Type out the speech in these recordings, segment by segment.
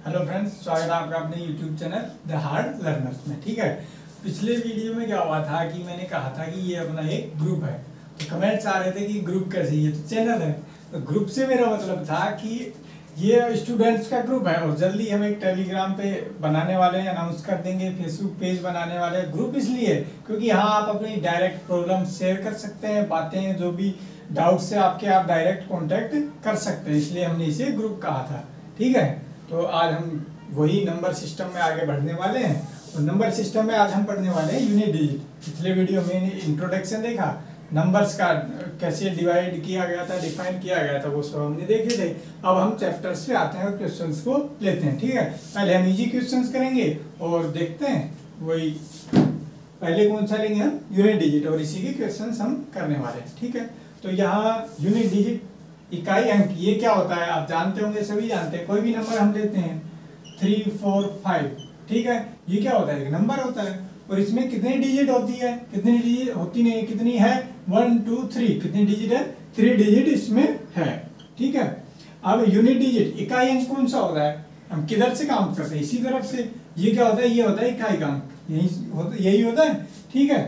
Hello friends, स्वागत है आपका अपने YouTube channel the hard learners में। ठीक है, पिछले वीडियो में क्या हुआ था कि मैंने कहा था कि ये अपना एक ग्रुप है, तो कमेंट्स आ रहे थे कि ग्रुप कैसे, ये तो चैनल है। तो ग्रुप से मेरा मतलब था कि ये स्टूडेंट्स का ग्रुप है और जल्दी हम एक टेलीग्राम पे बनाने वाले हैं, अनाउंस कर देंगे, फेसबुक पेज बनाने वाले हैं। ग्रुप इसलिए क्योंकि यहाँ आप अपनी डायरेक्ट प्रॉब्लम शेयर कर सकते हैं, बातें जो भी डाउट से आपके आप डायरेक्ट कॉन्टेक्ट कर सकते हैं, इसलिए हमने इसे ग्रुप कहा था। ठीक है, तो आज हम वही नंबर सिस्टम में आगे बढ़ने वाले हैं और नंबर सिस्टम में आज हम पढ़ने वाले हैं यूनिट डिजिट। पिछले वीडियो में इंट्रोडक्शन देखा, नंबर्स का कैसे डिवाइड किया गया था, डिफाइन किया गया था, वो सब हमने देखे थे। अब हम चैप्टर्स पे आते हैं और क्वेश्चंस को लेते हैं। ठीक है, पहले हम इजी क्वेश्चंस करेंगे और देखते हैं वही पहले कौन सा लेंगे हम, यूनिट डिजिट, और इसी के क्वेश्चंस हम करने वाले हैं। ठीक है, तो यहाँ यूनिट डिजिट इकाई अंक, ये क्या होता है आप जानते होंगे, सभी जानते हैं। कोई भी नंबर हम लेते हैं 3, 4, 5, ठीक है, ये क्या होता है, एक नंबर होता है और इसमें कितनी डिजिट होती है, कितनी डिजिट होती नहीं, कितनी है 1, 2, 3, कितनी डिजिट है 3 डिजिट इसमें है। ठीक है, अब यूनिट डिजिट इकाई अंक कौन सा होता है, हम किधर से काउंट करते हैं, इसी तरफ से। ये क्या होता है, ये होता है इकाई का अंक, यही होता है। ठीक है,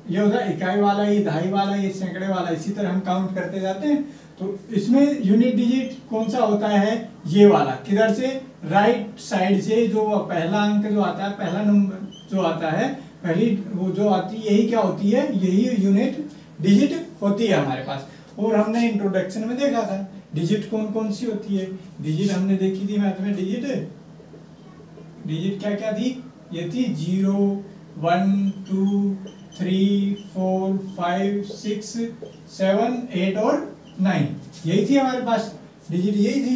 ये होता है इकाई वाला, ये दहाई वाला, ये सैकड़े वाला, इसी तरह हम काउंट करते जाते हैं। तो इसमें यूनिट डिजिट कौन सा होता है, ये वाला, किधर से, राइट साइड से। जो पहला अंक जो आता है, पहला नंबर जो आता है, पहली वो जो आती है, यही क्या होती है, यही यूनिट डिजिट होती है हमारे पास। और हमने इंट्रोडक्शन में देखा था डिजिट कौन कौन सी होती है। डिजिट हमने देखी थी मैथ में, डिजिट क्या क्या थी, ये थी 0, 1, 2, 3, 4, 5, 6, 7, 8 और 9, यही थी हमारे पास डिजिट, यही थी।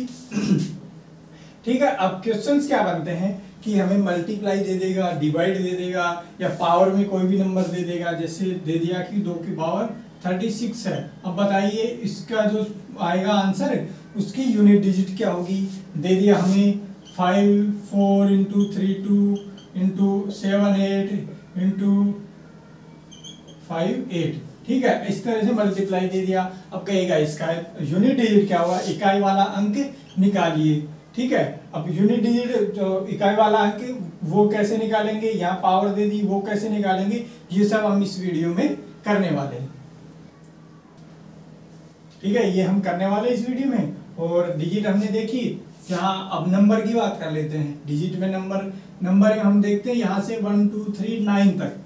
ठीक है, अब क्वेश्चंस क्या बनते हैं कि हमें मल्टीप्लाई दे देगा, डिवाइड दे देगा, या पावर में कोई भी नंबर दे देगा। जैसे दे दिया कि 2 की पावर 36 है। अब बताइए इसका जो आएगा आंसर, उसकी यूनिट डिजिट क्या होगी। दे दिया हमें 5, 4 इंटू 3, 2 इंटू 7, 8 इंटू 5, 8। ठीक है, इस तरह से मल्टीप्लाई दे दिया। अब कहेगा इसका यूनिट डिजिट क्या हुआ, इकाई वाला अंक निकालिए। ठीक है, अब यूनिट डिजिट जो इकाई वाला अंक वो कैसे निकालेंगे, यहाँ पावर दे दी, वो कैसे निकालेंगे, ये सब हम इस वीडियो में करने वाले हैं। ठीक है, ये हम करने वाले इस वीडियो में। और डिजिट हमने देखी, यहाँ अब नंबर की बात कर लेते हैं। डिजिट में नंबर हम देखते हैं यहाँ से 1, 2, 3, 9 तक।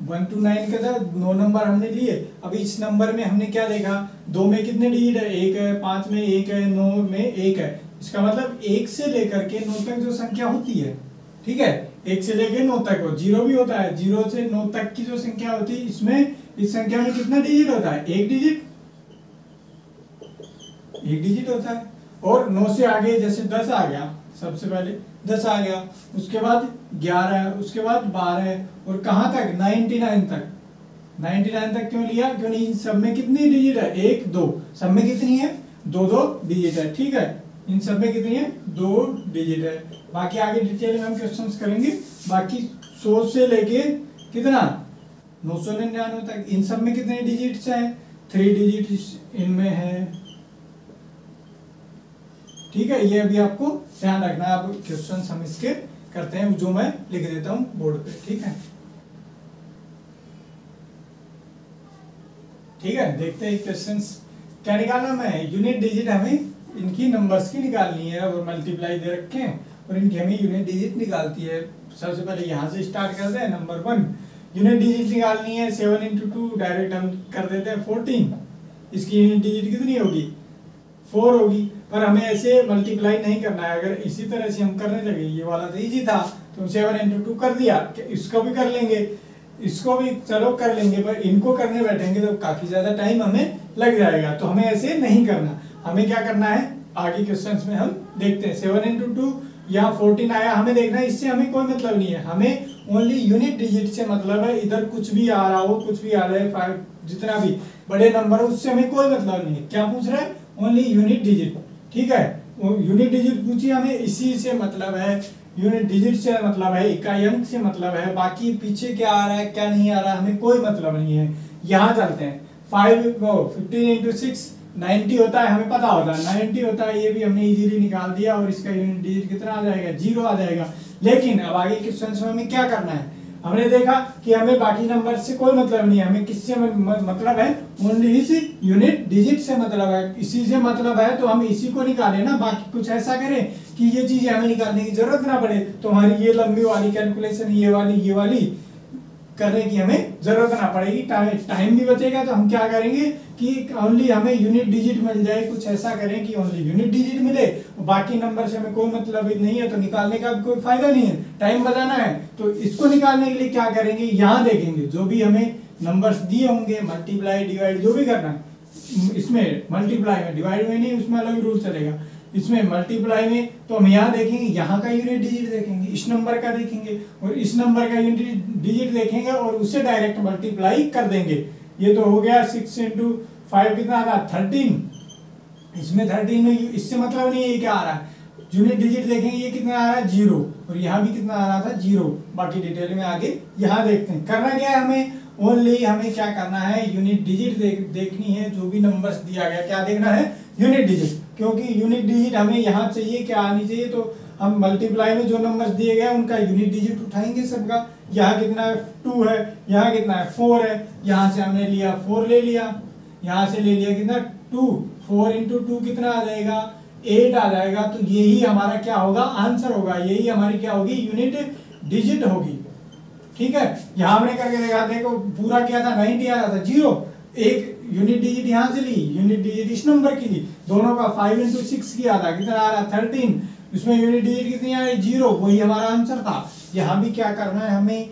1 to 9 के साथ 9 नंबर हमने लिए। अब इस नंबर में हमने क्या देखा, 2 में कितने डिजिट है, 1 है, 5 में 1 है, 9 में 1 है। इसका मतलब 1 से लेकर के 9 तक जो संख्या होती है, ठीक है, 1 से लेकर 9 तक हो, 0 भी होता है, 0 से 9 तक की जो संख्या होती है, इसमें इस संख्या में कितना डिजिट होता है, एक डिजिट होता है। और 9 से आगे जैसे 10 आ गया, सबसे पहले 10 आ गया, उसके बाद 11, उसके बाद 12, और कहाँ तक, 99 तक। 99 तक क्यों लिया, क्योंकि इन सब में कितनी डिजिट है, 1, 2, सब में कितनी है, 2 डिजिट है। ठीक है, इन सब में कितनी है, 2 डिजिट है। बाकी आगे डिटेल में हम क्वेश्चंस करेंगे। बाकी 100 से लेके कितना 999 तक, इन सब में कितने डिजिट्स हैं, 3 डिजिट इनमें है। ठीक है, ये अभी आपको ध्यान रखना है। अब क्वेश्चन हम इसके करते हैं, जो मैं लिख देता हूं बोर्ड पे। ठीक है, देखते हैं क्वेश्चंस क्या निकालना। मैं यूनिट डिजिट हमें इनकी नंबर्स की निकालनी है, और मल्टीप्लाई दे रखे हैं और इनकी हमें यूनिट डिजिट निकालती है। सबसे पहले यहाँ से स्टार्ट करते हैं। नंबर 1 यूनिट डिजिट निकालनी है, 7 इंटू 2, डायरेक्ट हम कर देते हैं 14। इसकी यूनिट डिजिट कितनी होगी, 4 होगी। पर हमें ऐसे मल्टीप्लाई नहीं करना है, अगर इसी तरह से हम करने लगे, ये वाला तो इजी था, तो 7 इंटू 2 कर दिया, इसको भी कर लेंगे, इसको भी चलो कर लेंगे, पर इनको करने बैठेंगे तो काफी ज्यादा टाइम हमें लग जाएगा, तो हमें ऐसे नहीं करना। हमें क्या करना है, आगे क्वेश्चंस में हम देखते हैं। 7 इंटू 2 यहाँ 14 आया, हमें देखना है, इससे हमें कोई मतलब नहीं है, हमें ओनली यूनिट डिजिट से मतलब है। इधर कुछ भी आ रहा हो, कुछ भी आ रहा है, 5 जितना भी बड़े नंबर हो, उससे हमें कोई मतलब नहीं है। क्या पूछ रहा है, ओनली यूनिट डिजिट। ठीक है, यूनिट डिजिट पूछिए, हमें इसी से मतलब है, यूनिट डिजिट से मतलब है, इकाई अंक से मतलब है। बाकी पीछे क्या आ रहा है, क्या नहीं आ रहा है, हमें कोई मतलब नहीं है। यहाँ चलते हैं, 15 इंटू 6 90 होता है, हमें पता होता है 90 होता है, ये भी हमने इजीली निकाल दिया और इसका यूनिट डिजिट कितना आ जाएगा, 0 आ जाएगा। लेकिन अब आगे क्वेश्चन में हमें क्या करना है, हमने देखा कि हमें बाकी नंबर से कोई मतलब नहीं है, हमें किससे मतलब है, ओनली इस यूनिट डिजिट से मतलब है, इसी से मतलब है, तो हम इसी को निकालें ना, बाकी कुछ ऐसा करें कि ये चीजें हमें निकालने की जरूरत ना पड़े, तो हमारी ये लंबी वाली कैलकुलेशन ये वाली करने की हमें जरूरत ना पड़ेगी, टाइम भी बचेगा। तो हम क्या करेंगे कि ओनली हमें यूनिट डिजिट मिल जाए, कुछ ऐसा करें कि ओनली यूनिट डिजिट मिले, बाकी नंबर से हमें कोई मतलब नहीं है, तो निकालने का भी कोई फायदा नहीं है, टाइम बचाना है। तो इसको निकालने के लिए क्या करेंगे, यहाँ देखेंगे जो भी हमें नंबर्स दिए होंगे, मल्टीप्लाई डिवाइड जो भी करना है, इसमें मल्टीप्लाई में, डिवाइड में नहीं, उसमें अलग रूल चलेगा, इसमें मल्टीप्लाई में तो हम यहाँ देखेंगे, यहाँ का यूनिट डिजिट देखेंगे, इस नंबर का देखेंगे और इस नंबर का यूनिट डिजिट देखेंगे और उससे डायरेक्ट मल्टीप्लाई कर देंगे। ये तो हो गया 6 × 5 कितना आ रहा है, 13। इसमें 13 में इससे मतलब नहीं है ये क्या आ रहा है, यूनिट डिजिट देखेंगे ये कितना आ रहा है 0, और यहाँ भी कितना आ रहा था 0। बाकी डिटेल में आगे यहाँ देखते हैं। करना क्या है हमें, ओनली हमें क्या करना है, यूनिट डिजिट देखनी है, जो भी नंबर्स दिया गया क्या देखना है, यूनिट डिजिट, क्योंकि यूनिट डिजिट हमें यहाँ चाहिए, क्या आनी चाहिए, तो हम मल्टीप्लाई में जो नंबर्स दिए गए उनका यूनिट डिजिट उठाएंगे सबका। यहाँ कितना है 2 है, यहाँ कितना है 4 है, यहाँ से हमने लिया 4 ले लिया, यहाँ से ले लिया कितना 2, 4 × 2 कितना आ जाएगा 8 आ जाएगा। तो यही हमारा क्या होगा, आंसर होगा, यही हमारी क्या होगी, यूनिट डिजिट होगी। ठीक है, यहाँ हमने करके देखा, देखो पूरा क्या था 90 आ रहा था 0, एक यूनिट डिजिट यहाँ से ली, यूनिट डिजिट इस नंबर की ली, दोनों का 5 × 6 किया था, कितना आ रहा 13, इसमें यूनिट डिजिट कितनी आ रही 0, वही हमारा आंसर था। यहाँ भी क्या करना है, हमें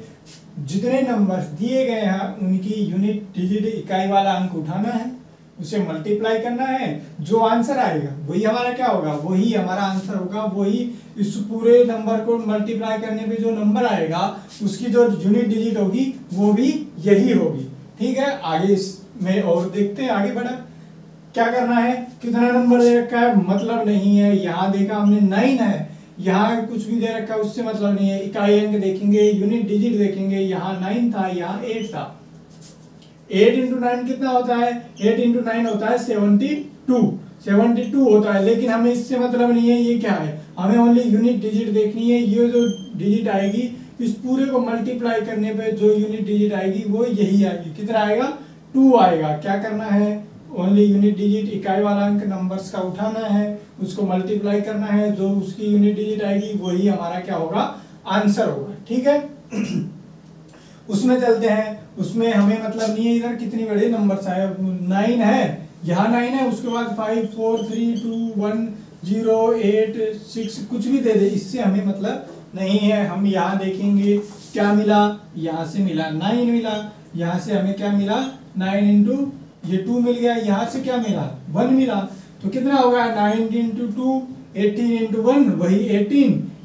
जितने नंबर्स दिए गए हैं उनकी यूनिट डिजिट इकाई वाला अंक उठाना है, उसे मल्टीप्लाई करना है, जो आंसर आएगा वही हमारा क्या होगा, वही हमारा आंसर होगा, वही इस पूरे नंबर को मल्टीप्लाई करने पे जो नंबर आएगा उसकी जो यूनिट डिजिट होगी वो भी यही होगी। ठीक है, आगे इसमें और देखते हैं, आगे बढ़ा क्या करना है, कितना नंबर दे रखा है मतलब नहीं है, यहाँ देखा हमने 9 है, यहाँ कुछ भी दे रखा है उससे मतलब नहीं है, इकाई अंक देखेंगे, यूनिट डिजिट देखेंगे, यहाँ 9 था, यहाँ 8 था, 8 × 9 कितना होता है, 8 × 9 होता है 72 होता है। लेकिन हमें इससे मतलब नहीं है ये क्या है, हमें ओनली यूनिट डिजिट देखनी है, ये जो डिजिट आएगी इस पूरे को मल्टीप्लाई करने पे जो यूनिट डिजिट आएगी वो यही आएगी, कितना आएगा 2 आएगा। क्या करना है, ओनली यूनिट डिजिट इकाई वाला अंक नंबर्स का उठाना है, उसको मल्टीप्लाई करना है, जो उसकी यूनिट डिजिट आएगी वही हमारा क्या होगा, आंसर होगा। ठीक है, उसमें चलते हैं, उसमें हमें मतलब नहीं है इधर कितनी बड़े नंबर्स आए, 9 है, यहाँ 9 है, उसके बाद 5 4 3 2 1 0 8 6 कुछ भी दे दे, इससे हमें मतलब नहीं है। हम यहाँ देखेंगे क्या मिला, यहाँ से मिला 9 मिला, यहाँ से हमें क्या मिला 9 × ये 2 मिल गया, यहाँ से क्या मिला 1 मिला, तो कितना होगा 9 × 2 18 × 1 वही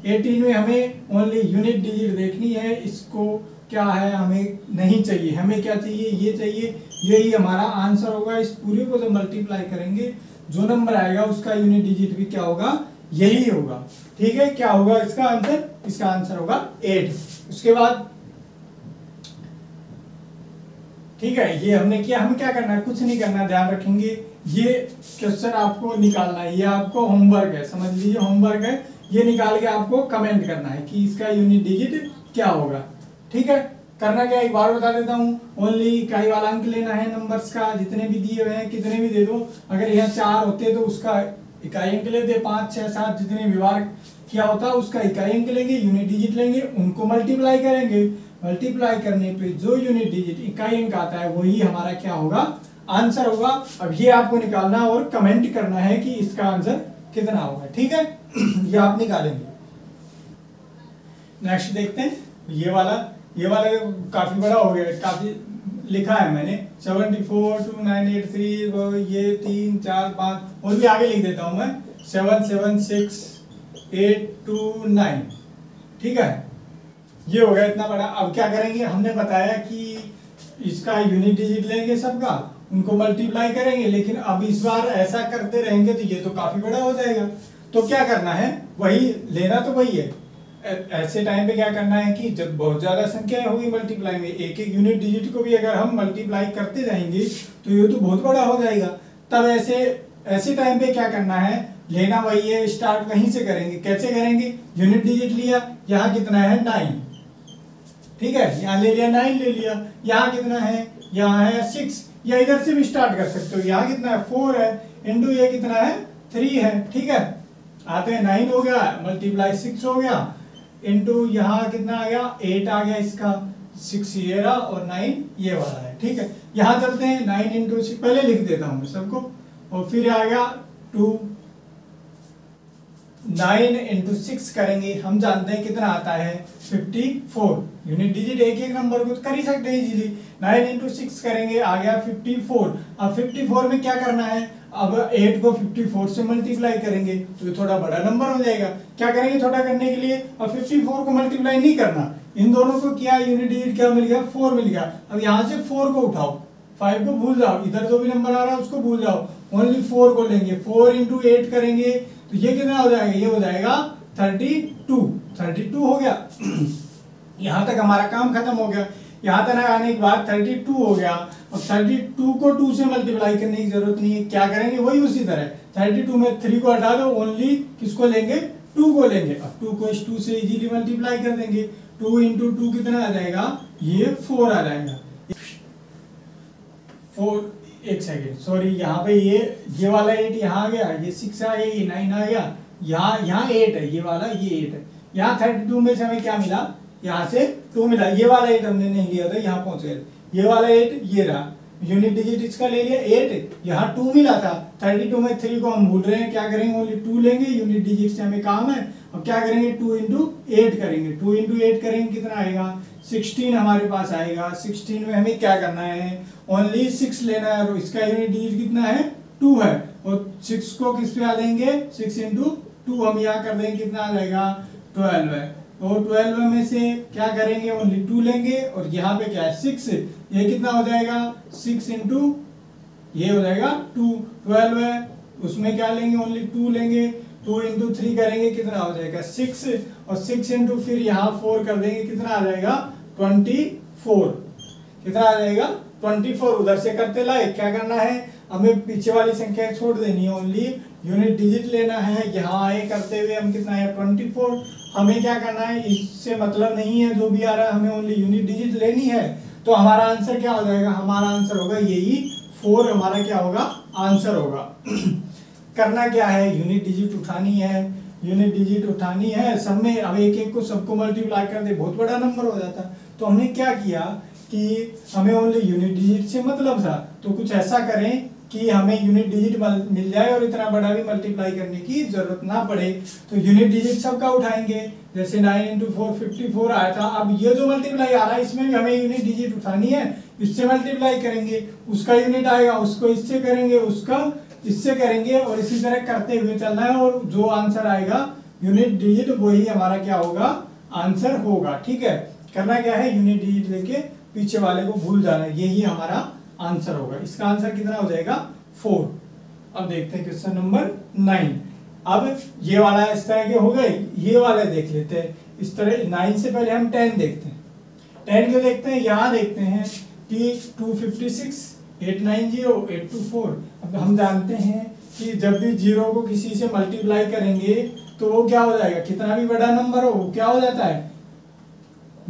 18 में हमें ओनली यूनिट डिजिट देखनी है, इसको क्या है हमें नहीं चाहिए, हमें क्या चाहिए, ये चाहिए, यही हमारा आंसर होगा। इस पूरे को जब मल्टीप्लाई करेंगे जो नंबर आएगा उसका यूनिट डिजिट भी क्या होगा, यही होगा। ठीक है, क्या होगा इसका आंसर, इसका आंसर होगा 8। उसके बाद ठीक है, ये हमने किया, हमें क्या करना है, कुछ नहीं करना, ध्यान रखेंगे ये क्वेश्चन आपको निकालना है, ये आपको होमवर्क है, समझ लीजिए होमवर्क है, ये निकाल के आपको कमेंट करना है कि इसका यूनिट डिजिट क्या होगा। ठीक है, करना क्या एक बार बता देता हूँ, ओनली इकाई वाला अंक लेना है नंबर्स का, जितने भी दिए हुए हैं कितने भी दे दो, अगर यहाँ 4 होते तो उसका इकाई अंक लेते, 5 6 7 जितने व्यवहार किया होता उसका इकाई अंक लेंगे, यूनिट डिजिट लेंगे, उनको मल्टीप्लाई करेंगे, मल्टीप्लाई करने पे जो यूनिट डिजिट इकाई अंक आता है वही हमारा क्या होगा, आंसर होगा। अब ये आपको निकालना और कमेंट करना है कि इसका आंसर कितना होगा। ठीक है, ये आप निकालेंगे। नेक्स्ट देखते हैं, ये वाला काफी बड़ा हो गया, काफी लिखा है मैंने 74 2 9 8 3 ये 3 4 5 और भी आगे लिख देता हूं मैं 7 7 6 8 2 9। ठीक है, ये हो गया इतना बड़ा। अब क्या करेंगे, हमने बताया कि इसका यूनिट डिजिट लेंगे सबका, उनको मल्टीप्लाई करेंगे, लेकिन अब इस बार ऐसा करते रहेंगे तो ये तो काफी बड़ा हो जाएगा। तो क्या करना है, वही लेना तो वही है, ऐसे टाइम पे क्या करना है कि जब बहुत ज्यादा संख्या होगी मल्टीप्लाई में, एक एक यूनिट डिजिट को भी अगर हम मल्टीप्लाई करते जाएंगे तो ये तो बहुत बड़ा हो जाएगा। तब ऐसे ऐसे टाइम पे क्या करना है, लेना वही है, स्टार्ट वहीं से करेंगे। कैसे करेंगे, यूनिट डिजिट लिया, यहाँ कितना है 9, ठीक है, यहाँ ले लिया 9 ले लिया, यहाँ कितना है, यहाँ है 6, या इधर से भी स्टार्ट कर सकते हो, यहाँ कितना है 4 है, इंटू ये कितना है 3 है, ठीक है। आते हैं 9 हो गया मल्टीप्लाई 6 हो गया, इंटू यहाँ कितना आ गया 8 आ गया, इसका 6 ये रहा और 9 ये वाला है, ठीक है। यहाँ चलते हैं 9 इंटू 6 पहले लिख देता हूँ सबको, और फिर आ गया 2, 9 इंटू 6 करेंगे, हम जानते हैं कितना आता है 54। यूनिट डिजिट एक एक नंबर को तो कर ही सकते हैं इजीली। 9 इंटू 6 करेंगे, आ गया 54। अब 54 में क्या करना है, अब 8 को 54 से मल्टीप्लाई करेंगे तो ये थोड़ा बड़ा नंबर हो जाएगा। क्या करेंगे छोटा करने के लिए, अब 54 को मल्टीप्लाई नहीं करना, इन दोनों को किया, यूनिट डिजिट क्या मिल गया 4 मिल गया। अब यहाँ से 4 को उठाओ, 5 को भूल जाओ, इधर जो भी नंबर आ रहा है उसको भूल जाओ, ओनली 4 को लेंगे। 4 इंटू 8 करेंगे तो ये कितना हो जाएगा, ये हो जाएगा 32 हो गया। यहाँ तक हमारा काम खत्म हो गया। यहाँ तक आने के बाद 32 हो गया, और 32 को 2 से मल्टीप्लाई करने की जरूरत नहीं है। क्या करेंगे, वही उसी तरह 32 में 3 को हटा दो, ओनली किसको लेंगे 2 को लेंगे। अब 2 को इस 2 से इजीली मल्टीप्लाई कर देंगे, 2 इंटू 2 कितना आ जाएगा, ये 4 आ जाएगा। 4, एक सेकेंड सॉरी, यहाँ पे ये वाला 8 यहाँ आ गया, ये 6 आ गया, ये 9 आ गया, यहाँ 8 है, ये वाला ये 8 है। यहाँ 32 में से हमें क्या मिला, यहाँ से 2 मिला, ये वाला 8 हमने नहीं लिया था, यहाँ पहुंच गए। ये वाला 8 ये रहा, यूनिट डिजिट इसका ले लिया 8, यहाँ 2 मिला था। 32 में 3 को हम भूल रहे हैं, क्या करेंगे ओनली 2 लेंगे, यूनिट डिजिट से हमें काम है। अब क्या करेंगे 2 इंटू 8 करेंगे, 2 इंटू 8 करेंगे कितना आएगा 16 हमारे पास आएगा। 16 में हमें क्या करना है, ओनली 6 लेना है, और इसका यूनिट डिजिट कितना है 2 है, और 6 को किस पे आ देंगे 6 इंटू 2 हम यहाँ कर देंगे, कितना आ जाएगा 12 है। और 12 में से क्या करेंगे ओनली 2 लेंगे, और यहाँ पे क्या है 6, ये कितना हो जाएगा 6 इंटू ये हो जाएगा 2, 12 है, उसमें क्या लेंगे ओनली 2 लेंगे, 2 इंटू 3 करेंगे कितना हो जाएगा 6, और 6 इंटू फिर यहाँ 4 कर देंगे, कितना आ जाएगा 24, कितना आ जाएगा 24। उधर से करते लाए, क्या करना है हमें पीछे वाली संख्या छोड़ देनी है, ओनली यूनिट डिजिट लेना है। यहाँ आए करते हुए हम कितना है 24, हमें क्या करना है, इससे मतलब नहीं है जो भी आ रहा है, हमें ओनली यूनिट डिजिट लेनी है। तो हमारा आंसर क्या हो जाएगा, हमारा आंसर होगा यही 4, हमारा क्या होगा आंसर होगा। करना क्या है, यूनिट डिजिट उठानी है, यूनिट डिजिट उठानी है सब में। अब एक एक को सबको मल्टीप्लाई कर दे, बहुत बड़ा नंबर हो जाता। तो हमने क्या किया कि हमें ओनली यूनिट डिजिट से मतलब था, तो कुछ ऐसा करें कि हमें यूनिट डिजिट मिल जाए और इतना बड़ा भी मल्टीप्लाई करने की जरूरत ना पड़े। तो यूनिट डिजिट सबका उठाएंगे, जैसे 9 इंटू 4 54 आया था। अब ये जो मल्टीप्लाई आ रहा है इसमें भी हमें यूनिट डिजिट उठानी है, इससे मल्टीप्लाई करेंगे, उसका यूनिट आएगा, उसको इससे करेंगे, उसका इससे करेंगे, और इसी तरह करते हुए चलना है। और जो आंसर आएगा यूनिट डिजिट वही हमारा क्या होगा आंसर होगा, ठीक है। करना क्या है, यूनिट डिजिट लेके पीछे वाले को भूल जाना है, यही हमारा आंसर होगा। इसका आंसर कितना हो जाएगा 4। अब देखते हैं क्वेश्चन नंबर 9। अब ये वाला इस तरह के हो गए, ये वाले देख लेते हैं इस तरह। 9 से पहले हम 10 देखते हैं। 10 क्यों देखते हैं, यहाँ देखते हैं कि 256 890 824। अब हम जानते हैं कि जब भी 0 को किसी से मल्टीप्लाई करेंगे तो वो क्या हो जाएगा, कितना भी बड़ा नंबर हो वो क्या हो जाता है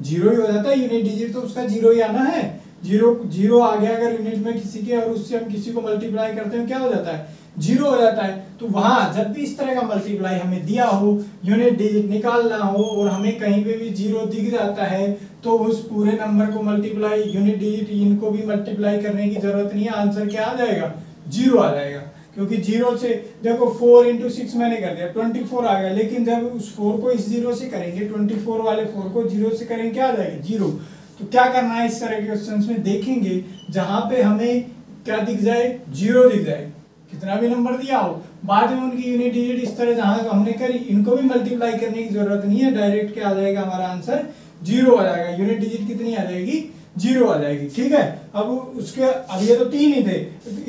0 ही हो जाता है। यूनिट डिजिट तो उसका 0 ही आना है। 0 आ गया अगर यूनिट में किसी के, और उससे हम किसी को मल्टीप्लाई करते हैं क्या हो जाता है 0 हो जाता है। तो वहां जब भी इस तरह का मल्टीप्लाई हमें दिया हो, यूनिट डिजिट निकालना हो, और हमें कहीं पे भी 0 दिख जाता है, तो उस पूरे नंबर को मल्टीप्लाई यूनिट डिजिट इनको भी मल्टीप्लाई करने की जरूरत नहीं है, आंसर क्या आ जाएगा 0 आ जाएगा। क्योंकि 0 से देखो 4 इंटू 6 मैंने कर दिया 24 आ गया, लेकिन जब उस 4 को इस 0 से करेंगे, 24 वाले 4 को 0 से करेंगे क्या आ जाएगा 0। तो क्या करना है, इस तरह के क्वेश्चंस में देखेंगे जहां पे हमें क्या दिख जाए 0 दिख जाए, कितना भी नंबर दिया हो, बाद में उनकी यूनिट डिजिट इस तरह जहां हमने करी इनको भी मल्टीप्लाई करने की जरूरत नहीं है, डायरेक्ट क्या आ जाएगा हमारा आंसर 0 आ जाएगा। यूनिट डिजिट कितनी आ जाएगी 0 आ जाएगी, ठीक है। अब उसके अब ये तो 3 ही थे,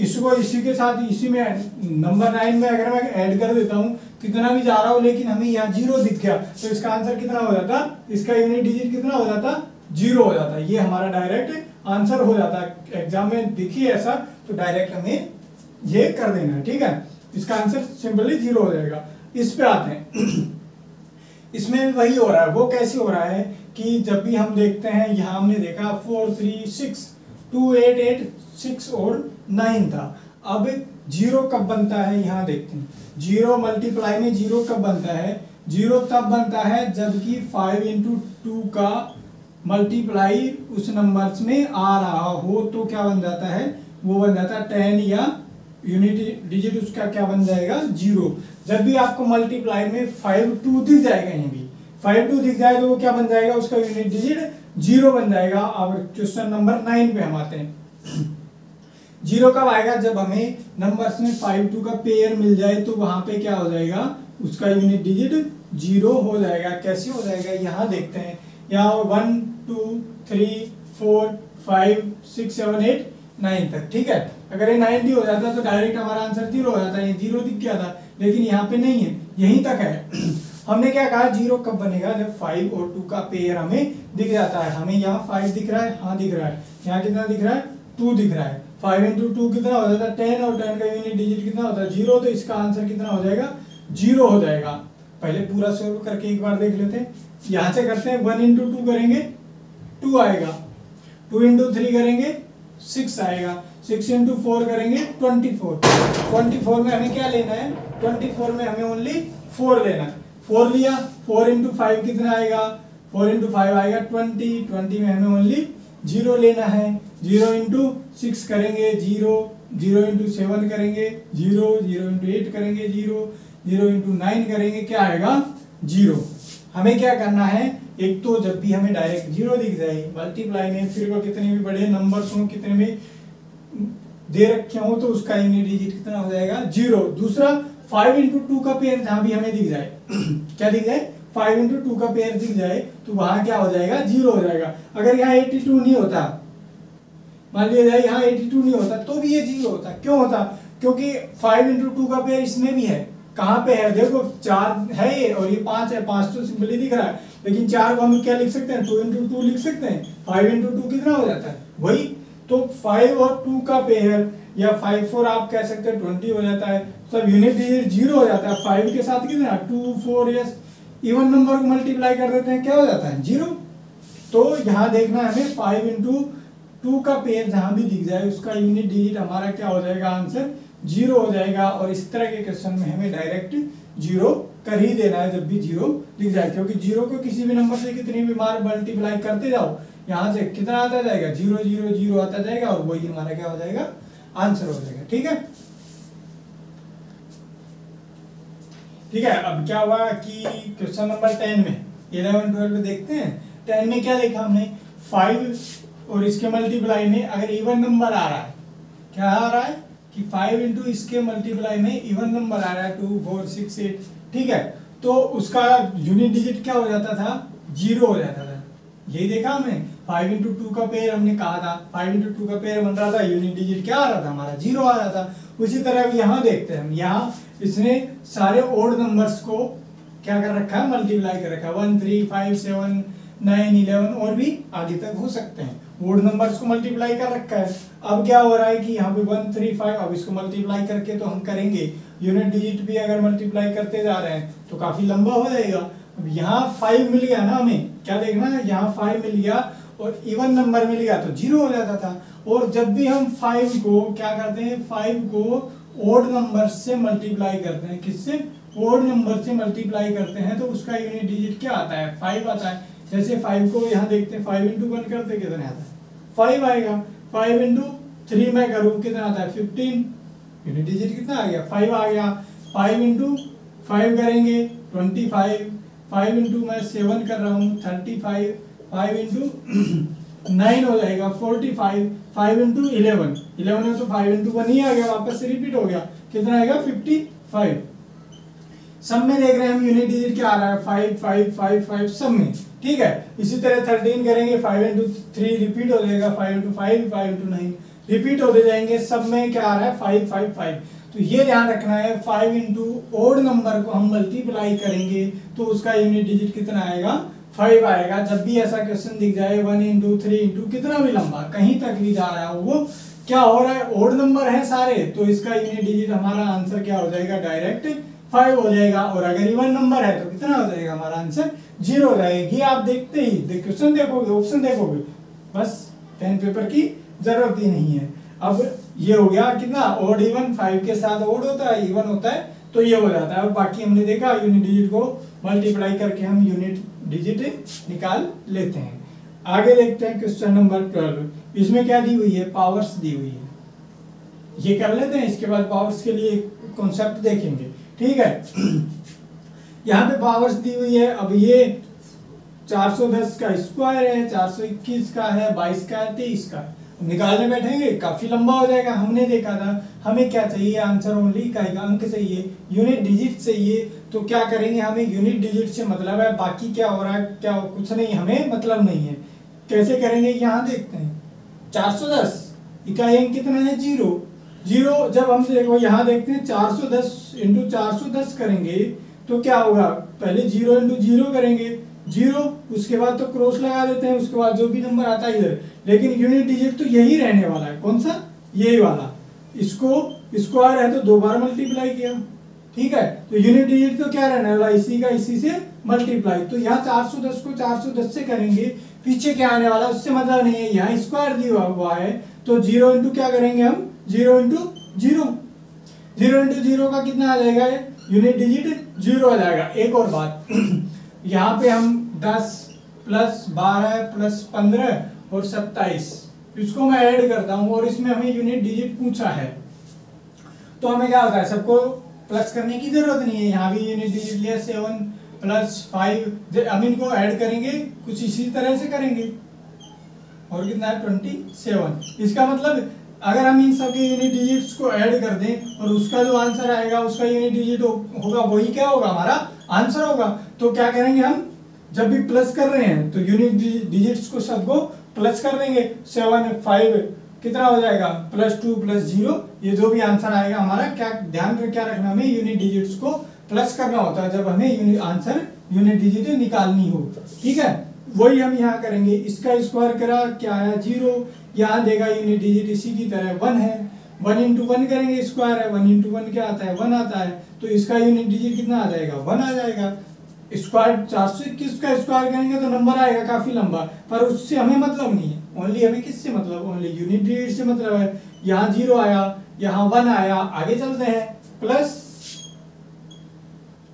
इसको इसी के साथ इसी में नंबर 9 में अगर मैं ऐड कर देता हूँ कितना भी जा रहा हूँ, लेकिन हमें यहाँ 0 दिख गया तो इसका आंसर कितना हो जाता, इसका यूनिट डिजिट कितना हो जाता 0 हो जाता। ये हमारा डायरेक्ट आंसर हो जाता है। एग्जाम में दिखी ऐसा तो डायरेक्ट हमें ये कर देना है, ठीक है। इसका आंसर सिंपली 0 हो जाएगा। इस पे आते हैं इसमें भी वही हो रहा है। वो कैसे हो रहा है कि जब भी हम देखते हैं, यहाँ हमने देखा 4 3 6 2 8 8 6 और 9 था। अब 0 कब बनता है, यहाँ देखते हैं। 0 मल्टीप्लाई में 0 कब बनता है, 0 तब बनता है जबकि 5 इंटू 2 का मल्टीप्लाई उस नंबर्स में आ रहा हो, तो क्या बन जाता है, वो बन जाता है 10 या यूनिट डिजिट उसका क्या बन जाएगा 0। जब भी आपको मल्टीप्लाई में 5 2 दिख जाएगा, यहीं भी 5 2 दिख जाए तो वो क्या बन जाएगा, उसका यूनिट डिजिट 0 बन जाएगा। अब क्वेश्चन नंबर 9 पे हम आते हैं। 0 कब आएगा, जब हमें नंबर्स में 5 2 का पेयर मिल जाए, तो वहां पे क्या हो जाएगा, उसका यूनिट डिजिट 0 हो जाएगा। कैसे हो जाएगा, यहाँ देखते हैं। यहाँ 1 2 3 4 5 6 7 8 9 तक, ठीक है। अगर ये 90 हो जाता तो डायरेक्ट हमारा आंसर 0 हो जाता है। ये 0 दिख गया था, लेकिन यहाँ पे नहीं है, यहीं तक है। हमने क्या कहा, 0 कब बनेगा, जब 5 और 2 का पेयर हमें दिख जाता है। हमें यहाँ 5 दिख रहा है, हाँ दिख रहा है। यहाँ कितना दिख रहा है, 2 दिख रहा है। 5 इंटू 2 कितना हो जाता है 10, और 10 का यूनिट डिजिट कितना होता है 0। तो इसका आंसर कितना हो जाएगा, 0 हो जाएगा। पहले पूरा सोल्व करके एक बार देख लेते हैं। यहाँ से करते हैं, 1 इंटू 2 करेंगे 2 आएगा, 2 इंटू 3 करेंगे 6 आएगा, 6 इंटू 4 करेंगे 24। 24 में हमें क्या लेना है, 24 में हमें ओनली 4 लेना है। 4 लिया, 4 इंटू 5 कितना आएगा, 4 इंटू 5 आएगा 20। 20 में हमें ओनली 0 लेना है। 0 इंटू 6 करेंगे 0, 0 इंटू 7 करेंगे 0, 0 इंटू 8 करेंगे 0, 0 इंटू 9 करेंगे, क्या आएगा 0। हमें क्या करना है, एक तो जब भी हमें डायरेक्ट 0 दिख जाए मल्टीप्लाई में, फिर वो कितने भी बड़े नंबर्स हों, कितने भी दे रखे हो, तो उसका यूनिट डिजिट कितना हो जाएगा 0। दूसरा 5 इंटू 2 का पेयर जहां भी हमें दिख जाए क्या दिख जाए, 5 इंटू 2 का पेयर दिख जाए, तो वहां क्या हो जाएगा 0 हो जाएगा। अगर यहाँ 82 नहीं होता, मान लिया जाए यहाँ 82 नहीं होता, तो भी ये 0 होता। क्यों होता, क्योंकि 5 इंटू 2 का पेयर इसमें भी है। कहाँ पे है, देखो 4 है ये, और ये 5 है। 5 तो सिंपली दिख रहा है, लेकिन 4 को हम क्या लिख सकते हैं, 2 इंटू 2 लिख सकते हैं। 5 इंटू 2 कितना हो जाता है, वही। तो 5 और 2 का पेयर, या 5 4 आप कह सकते हैं 20 हो जाता है। तो यूनिट डिजिट 0 हो जाता है। 5 के साथ कितना 2 4, यस, इवन नंबर को मल्टीप्लाई कर देते हैं, क्या हो जाता है 0। तो यहाँ देखना है हमें, 5 इंटू 2 का पेयर जहां भी दिख जाए, उसका यूनिट डिजिट हमारा क्या हो जाएगा, आंसर 0 हो जाएगा। और इस तरह के क्वेश्चन में हमें डायरेक्ट 0 कर ही देना है जब भी 0 दिख जाए, क्योंकि 0 को किसी भी नंबर से कितनी भी बार मल्टीप्लाई करते जाओ, यहाँ से कितना आता जाएगा 0 0 0 आता जाएगा, और वही हमारा क्या हो जाएगा, आंसर हो जाएगा। ठीक है, ठीक है। अब क्या हुआ कि क्वेश्चन नंबर 10 में 11 12 देखते हैं। 10 में क्या देखा हमने, 5 और इसके मल्टीप्लाई में अगर इवन नंबर आ रहा है, क्या आ रहा है कि 5 इंटू इसके मल्टीप्लाई में इवन नंबर आ रहा है 2 4 6 8, ठीक है। तो उसका यूनिट डिजिट क्या हो जाता था, 0 हो जाता था। यही देखा हमने, 5 इंटू 2 का पेयर हमने कहा था, 5 इंटू 2 का पेयर बन रहा था, यूनिट डिजिट क्या आ रहा था हमारा 0 आ रहा था। उसी तरह यहाँ देखते हैं हम, यहाँ इसने सारे ओड नंबर्स को क्या कर रखा है, मल्टीप्लाई कर रखा है। 1 3 5 7 9 11 और भी आगे तक हो सकते हैं, ओड नंबर्स को मल्टीप्लाई कर रखा है। अब क्या हो रहा है कि यहाँ पे 1 3 5, अब इसको मल्टीप्लाई करके तो हम करेंगे, यूनिट डिजिट भी अगर मल्टीप्लाई करते जा रहे हैं तो काफी लंबा हो जाएगा। अब यहाँ 5 मिल गया ना, हमें क्या देखना है, यहाँ 5 मिल गया और इवन नंबर मिल गया तो 0 हो जाता था। और जब भी हम 5 को क्या करते हैं, 5 को ओड नंबर से मल्टीप्लाई करते हैं, किससे, ओड नंबर से मल्टीप्लाई करते हैं, तो उसका यूनिट डिजिट क्या आता है, 5 आता है। जैसे 5 को यहाँ देखते हैं, 5 इंटू 1 करते कितना आता है, 5 आएगा। 5 इंटू 3 में करूँ कितना आता है, 15, यूनिट डिजिट कितना आ गया, 5 आ गया। 5 इंटू 5 करेंगे 25, 5 इंटू मैं 7 कर रहा हूँ 35, 5 इंटू 9 हो जाएगा 45, 5 इंटू 11, 11 में तो 5 इंटू 1 ही आ गया, वापस से रिपीट हो गया, कितना आएगा 55। सब में देख रहे हैं हम यूनिट डिजिट क्या आ रहा है, 5 5 5 5 सब में, ठीक है। इसी तरह 13 करेंगे, 5 इंटू 3 रिपीट हो जाएगा, 5 इंटू 5 5 इंटू 9 रिपीट होते जाएंगे, सब में क्या आ रहा है 5 5 5। तो ये ध्यान रखना है, 5 इंटू ओड नंबर को हम मल्टीप्लाई करेंगे तो उसका यूनिट डिजिट कितना आएगा, 5 आएगा। जब भी ऐसा क्वेश्चन दिख जाए 1 इंटू 3 इंटू कितना भी लंबा कहीं तक भी जा रहा हो, वो क्या हो रहा है, ओड नंबर है सारे, तो इसका यूनिट डिजिट हमारा आंसर क्या हो जाएगा, डायरेक्ट 5 हो जाएगा। और अगर इवन नंबर है तो कितना हो जाएगा, हमारा आंसर 0 हो जाएगा। ये आप देखते ही क्वेश्चन देखोगे, ऑप्शन देखोगे, बस पेन पेपर की जरूरत ही नहीं है। अब ये हो गया कितना, ओड इवन, 5 के साथ ओड होता है, इवन होता है, तो ये हो जाता है। और बाकी हमने देखा यूनिट डिजिट को मल्टीप्लाई करके हम यूनिट डिजिट निकाल लेते हैं। आगे देखते हैं क्वेश्चन नंबर 12। इसमें क्या दी हुई है, पावर्स दी हुई है, ये कर लेते हैं, इसके बाद पावर्स के लिए कॉन्सेप्ट देखेंगे, ठीक है। यहाँ पे पावर्स दी हुई है। अब ये 410 का स्क्वायर है, 421 का है, 22 का है, 23 का है। निकालने बैठेंगे काफी लंबा हो जाएगा। हमने देखा था हमें क्या चाहिए, आंसर ओनली इकाई का अंक चाहिए, यूनिट डिजिट चाहिए। तो क्या करेंगे, हमें यूनिट डिजिट से मतलब है, बाकी क्या हो रहा है, क्या कुछ नहीं, हमें मतलब नहीं है। कैसे करेंगे, यहाँ देखते हैं 410 इकाई अंक कितना है, 0। जब हम देखो यहाँ देखते हैं 410 इंटू 410 करेंगे तो क्या होगा, पहले 0 इंटू 0 करेंगे, 0, उसके बाद तो क्रॉस लगा देते हैं, उसके बाद जो भी नंबर आता है इधर। लेकिन यूनिट डिजिट तो यही रहने वाला है, कौन सा, यही वाला। इसको स्क्वायर है तो 2 बार मल्टीप्लाई किया, ठीक है। तो यूनिट डिजिट तो क्या रहने वाला, इसी का इसी से मल्टीप्लाई। तो यहाँ 410 को 410 से करेंगे, पीछे क्या आने वाला उससे मतलब नहीं है, यहाँ स्क्वायर दिया हुआ है तो 0 इंटू क्या करेंगे हम, 0 इंटू 0, 0 इंटू 0 का कितना आ जाएगा, यूनिट डिजिट 0 आ जाएगा। एक और बात, यहाँ पे हम 10 प्लस 12 प्लस 15 और 27 इसको मैं ऐड करता हूँ, और इसमें हमें यूनिट डिजिट पूछा है, तो हमें क्या होता है, सबको प्लस करने की जरूरत नहीं है। यहाँ भी यूनिट डिजिट लिया, 7 प्लस 5, हम इनको ऐड करेंगे कुछ इसी तरह से करेंगे, और कितना है 27। इसका मतलब अगर हम इन सभी यूनिट डिजिट्स को ऐड कर दें और उसका जो आंसर आएगा उसका यूनिट डिजिट होगा, वही क्या होगा, हमारा आंसर होगा। तो क्या करेंगे हम, जब भी प्लस कर रहे हैं तो यूनिट डिजिट्स को सबको प्लस कर देंगे। 7 5 कितना हो जाएगा, +2 +0, ये जो भी आंसर आएगा हमारा, क्या ध्यान में क्या रखना, हमें यूनिट डिजिट्स को प्लस करना होता है जब हमें आंसर यूनिट डिजिट निकालनी हो, ठीक है। वही हम यहाँ करेंगे, इसका स्क्वायर करा, क्या आया 0, यहाँ देगा यूनिट डिजिट इसी की तरह 1 है, 1 इंटू 1 करेंगे, स्क्वायर है, 1 इंटू 1 क्या आता है, 1 आता है, तो इसका यूनिट डिजिट कितना आ जाएगा, 1 आ जाएगा। स्क्वायर 421 का स्क्वायर करेंगे तो नंबर आएगा काफी लंबा, पर उससे हमें मतलब नहीं है, ओनली हमें किससे मतलब, ओनली यूनिट डिजिट से मतलब है। यहाँ 0 आया, यहाँ 1 आया, आगे चलते हैं, प्लस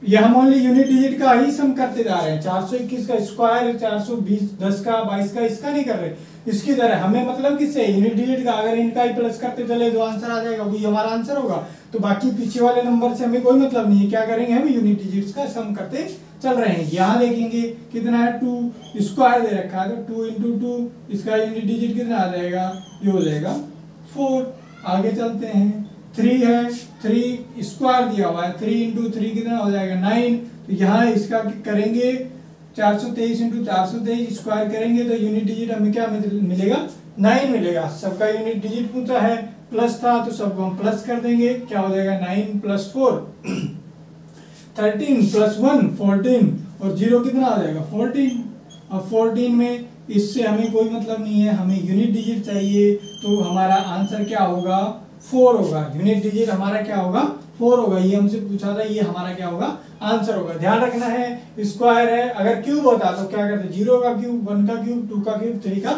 ये हम ओनली यूनिट डिजिट का ही सम करते जा रहे हैं। 421 का स्क्वायर, 420 10 का 22 का, इसका नहीं कर रहे। इसकी तरह हमें मतलब किससे, यूनिट डिजिट का, अगर इनका ही प्लस करते चले जो आंसर आ जाएगा वही हमारा आंसर होगा। तो बाकी पीछे वाले नंबर से हमें कोई मतलब नहीं है, क्या करेंगे हम यूनिट डिजिट्स का सम करते चल रहे हैं। यहाँ देखेंगे कितना है, 2 स्क्वायर दे रखा है तो 2 इंटू 2, इसका यूनिट डिजिट कितना आ जाएगा, ये हो जाएगा 4। आगे चलते हैं, 3 है, 3 स्क्वायर दिया हुआ है, 3 इंटू 3 कितना हो जाएगा 9। तो यहाँ इसका करेंगे 423 इंटू 423 स्क्वायर करेंगे तो यूनिट डिजिट हमें क्या मिलेगा, 9 मिलेगा। सबका यूनिट डिजिट पूछा है, प्लस था तो सबको हम प्लस कर देंगे, क्या हो जाएगा 9 + 4 13 + 1 14, और 0 कितना आ जाएगा 14। अब 14 में इससे हमें कोई मतलब नहीं है, हमें यूनिट डिजिट चाहिए, तो हमारा आंसर क्या होगा, 4 होगा। यूनिट डिजिट हमारा क्या होगा, 4 होगा। ये हमसे पूछा था, ये हमारा क्या होगा, आंसर होगा। ध्यान रखना है, स्क्वायर है, अगर क्यूब होता तो क्या करते, 0 का क्यूब, 1 का क्यूब, 2 का क्यूब, 3 का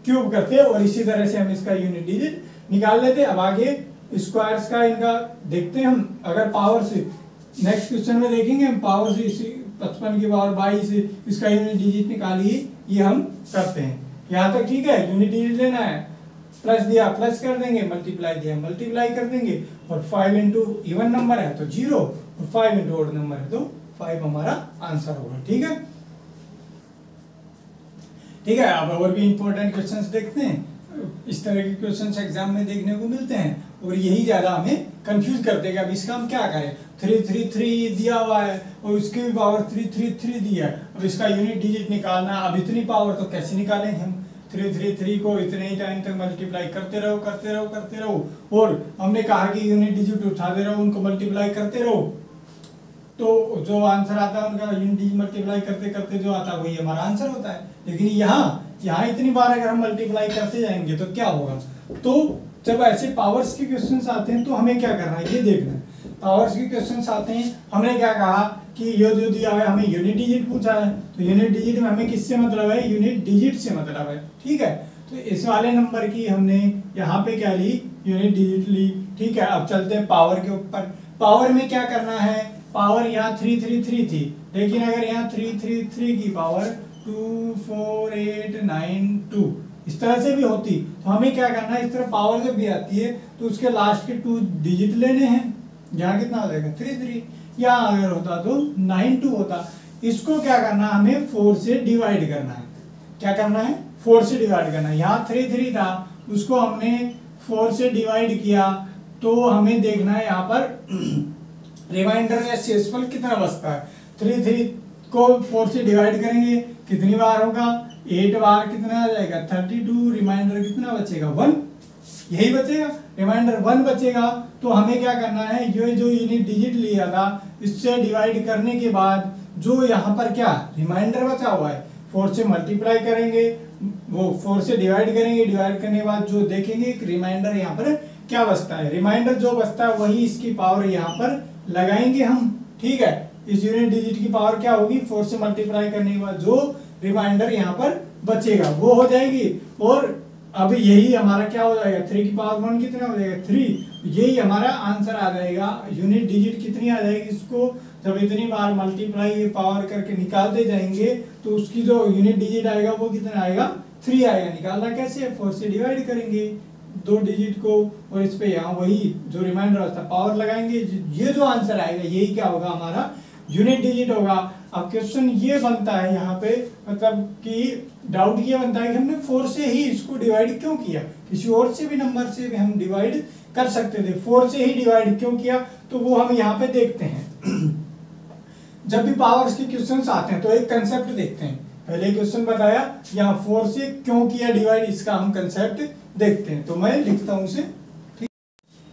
क्यूब करते, और इसी तरह से हम इसका यूनिट डिजिट निकाल लेते। अब आगे स्क्वायर्स का इनका देखते हैं हम, अगर पावर से नेक्स्ट क्वेश्चन में देखेंगे हम, पावर से इसी 55 की पावर 22 इसका यूनिट डिजिट निकालिए, ये हम करते हैं। यहाँ तक ठीक है, यूनिट डिजिट लेना है, प्लस दिया प्लस कर देंगे, मल्टीप्लाई दिया मल्टीप्लाई कर देंगे, और 5 इंटू इवन नंबर है तो 0, और 5 इंटू ऑड नंबर है तो 5 हमारा आंसर होगा, ठीक है। ठीक है, अब और भी इंपॉर्टेंट क्वेश्चंस देखते हैं। इस तरह के क्वेश्चंस एग्जाम में देखने को मिलते हैं, और यही ज्यादा हमें कंफ्यूज करते हैं कि अब इसका हम क्या करें। 3 दिया हुआ है और उसकी भी पावर 3 दी है, अब इसका यूनिट डिजिट निकालना, अब इतनी पावर तो कैसे निकालेंगे हम। 3 को इतने ही टाइम तक मल्टीप्लाई करते रहो, और हमने कहा कि यूनिट डिजिट उठाते रहो, उनको मल्टीप्लाई करते रहो, तो जो आंसर आता है उनका यूनिट डिजिट मल्टीप्लाई करते करते जो आता है वही हमारा आंसर होता है। लेकिन यहाँ इतनी बार अगर हम मल्टीप्लाई करते जाएंगे तो क्या होगा, तो जब ऐसे पावर्स के क्वेश्चंस आते हैं तो हमें क्या करना है ये देखना है। पावर्स के क्वेश्चंस आते हैं, हमने क्या कहा कि ये जो दिया है हमें यूनिट डिजिट पूछा है, तो यूनिट डिजिट में हमें किससे मतलब है, यूनिट डिजिट से मतलब है, ठीक है। तो इस वाले नंबर की हमने यहाँ पे क्या ली, यूनिट डिजिट ली, ठीक है। अब चलते हैं पावर के ऊपर। पावर में क्या करना है, पावर यहाँ 333 थी, लेकिन अगर यहाँ 333 की पावर 24892 इस तरह से भी होती तो हमें क्या करना है, इस तरह पावर जब भी आती है तो उसके लास्ट के 2 डिजिट लेने हैं। यहाँ कितना हो जाएगा 33, यहाँ अगर होता तो 92 होता। इसको क्या करना है, हमें 4 से डिवाइड करना है। क्या करना है, 4 से डिवाइड करना है। यहाँ 33 था, उसको हमने 4 से डिवाइड किया, तो हमें देखना है यहाँ पर रिमाइंडर या शेषफल कितना बचता है। 33 को 4 से डिवाइड करेंगे, कितनी बार होगा, 8 बार, कितना आ जाएगा 32, रिमाइंडर कितना बचेगा 1, यही बचेगा, रिमाइंडर 1 बचेगा। तो हमें क्या करना है, ये जो यूनिट डिजिट लिया था इससे डिवाइड करने के बाद जो यहाँ पर क्या रिमाइंडर बचा हुआ है 4 से मल्टीप्लाई करेंगे, वो 4 से डिवाइड करेंगे, डिवाइड करने के बाद जो देखेंगे रिमाइंडर यहाँ पर क्या बचता है, रिमाइंडर जो बचता है वही इसकी पावर यहाँ पर लगाएंगे हम, ठीक है। इस यूनिट डिजिट की पावर क्या होगी, 4 से मल्टीप्लाई करने के बाद जो रिमाइंडर यहाँ पर बचेगा वो हो जाएगी। और अब यही हमारा क्या हो जाएगा, 3 की पावर 1 कितना हो जाएगा 3, यही हमारा आंसर आ जाएगा। यूनिट डिजिट कितनी आ जाएगी, इसको जब इतनी बार मल्टीप्लाई पावर करके निकालते जाएंगे तो उसकी जो यूनिट डिजिट आएगा वो कितना आएगा 3 आएगा। निकालना कैसे, 4 से डिवाइड करेंगे 2 डिजिट को, और इस पे यहाँ वही जो रिमाइंडर होता है पावर लगाएंगे, ये जो आंसर आएगा यही क्या होगा, हमारा यूनिट डिजिट होगा। अब क्वेश्चन ये बनता है यहाँ पे, मतलब कि डाउट ये बनता है कि हमने 4 से ही इसको डिवाइड क्यों किया, किसी और से भी नंबर से भी हम डिवाइड कर सकते थे, 4 से ही डिवाइड क्यों किया, तो वो हम यहाँ पे देखते हैं। जब भी पावर्स के क्वेश्चंस आते हैं तो एक कंसेप्ट देखते हैं। पहले क्वेश्चन बताया, यहाँ 4 से क्यों किया डिवाइड, इसका हम कंसेप्ट देखते हैं। तो मैं लिखता हूँ इसे,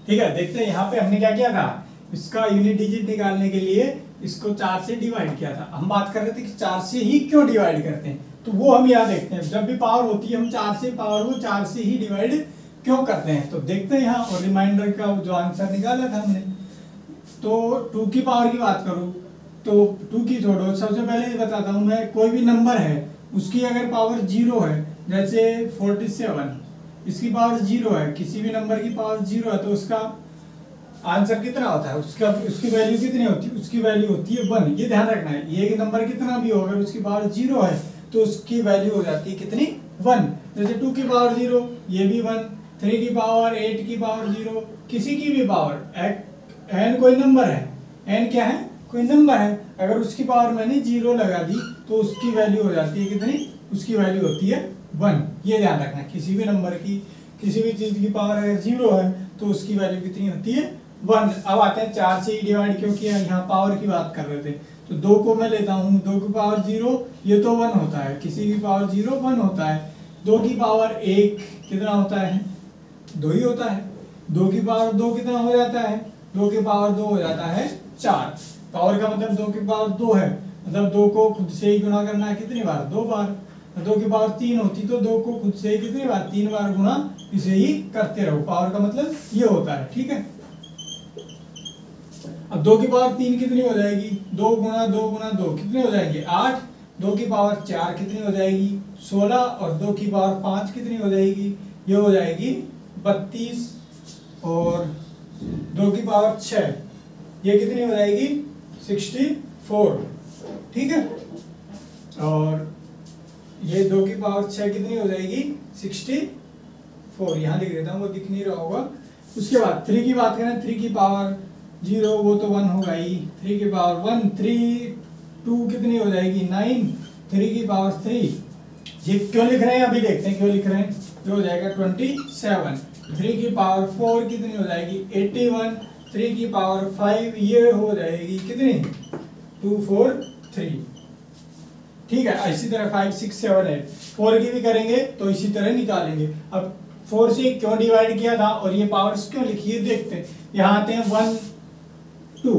ठीक है। देखते हैं यहाँ पे हमने क्या किया था, इसका यूनिट डिजिट निकालने के लिए इसको 4 से डिवाइड किया था। हम बात कर रहे थे कि 4 से ही क्यों डिवाइड करते हैं, तो वो हम यहाँ देखते हैं। जब भी पावर होती है हम 4 से पावर को 4 से ही डिवाइड क्यों करते हैं, तो देखते हैं यहाँ। और रिमाइंडर का जो आंसर निकाला था हमने, तो 2 की पावर की बात करूँ तो 2 की छोड़ो, सबसे पहले ये बताता हूँ मैं, कोई भी नंबर है उसकी अगर पावर 0 है, जैसे 47 इसकी पावर 0 है, किसी भी नंबर की पावर 0 है, तो उसका आंसर कितना होता है, उसकी वैल्यू कितनी होती है, उसकी वैल्यू होती है 1। ये ध्यान रखना है, ये नंबर कितना भी होगा उसकी पावर 0 है तो उसकी वैल्यू हो जाती है कितनी 1। जैसे 2 की पावर 0 ये भी 1, 3 की पावर 8 की पावर 0, किसी की भी पावर n कोई नंबर है, n क्या है कोई नंबर है, अगर उसकी पावर मैंने 0 लगा दी तो उसकी वैल्यू हो जाती है कितनी, उसकी वैल्यू होती है 1। ये ध्यान रखना, किसी भी नंबर की किसी भी चीज की पावर अगर 0 है तो उसकी वैल्यू कितनी होती है 1। अब आते हैं 4 से ही डिवाइड क्यों किया, यहाँ पावर की बात कर रहे थे, तो 2 को मैं लेता हूँ, 2 की पावर 0 ये तो 1 होता है, किसी की पावर 0 1 होता है। 2 की पावर 1 कितना होता है 2 ही होता है, 2 की पावर 2 कितना हो जाता है, 2 की पावर 2 हो जाता है 4। पावर का मतलब 2 की पावर 2 है, मतलब 2 को खुद से ही गुणा करना है कितनी बार 2 बार। 2 की पावर 3 होती तो 2 को खुद से ही कितनी बार 3 बार गुणा, इसे ही करते रहो। पावर का मतलब ये होता है, ठीक है। अब 2 की पावर 3 कितनी हो जाएगी, 2 गुणा 2 गुणा 2 कितने हो जाएंगे 8। 2 की पावर 4 कितनी हो जाएगी 16, और 2 की पावर 5 कितनी हो जाएगी, ये हो जाएगी 32, और 2 की पावर 6 ये कितनी हो जाएगी 64, ठीक है। और ये 2 की पावर 6 कितनी हो जाएगी 64, यहाँ लिख देता हूँ वो दिख नहीं रहा होगा। उसके बाद 3 की बात करें, 3 की पावर 0 वो तो 1 होगा ही, 3 की पावर 1, 2 कितनी हो जाएगी 9, 3 की पावर 3 ये क्यों लिख रहे हैं अभी देखते हैं क्यों लिख रहे हैं, ये हो जाएगा 27। 3 की पावर 4 कितनी हो जाएगी 81, 3 की पावर 5 ये हो जाएगी कितनी 243, ठीक है। इसी तरह 5 6 7 8 4 की भी करेंगे तो इसी तरह निकालेंगे। अब 4 से क्यों डिवाइड किया था और ये पावर्स क्यों लिखी है देखते हैं। यहाँ आते हैं 1 2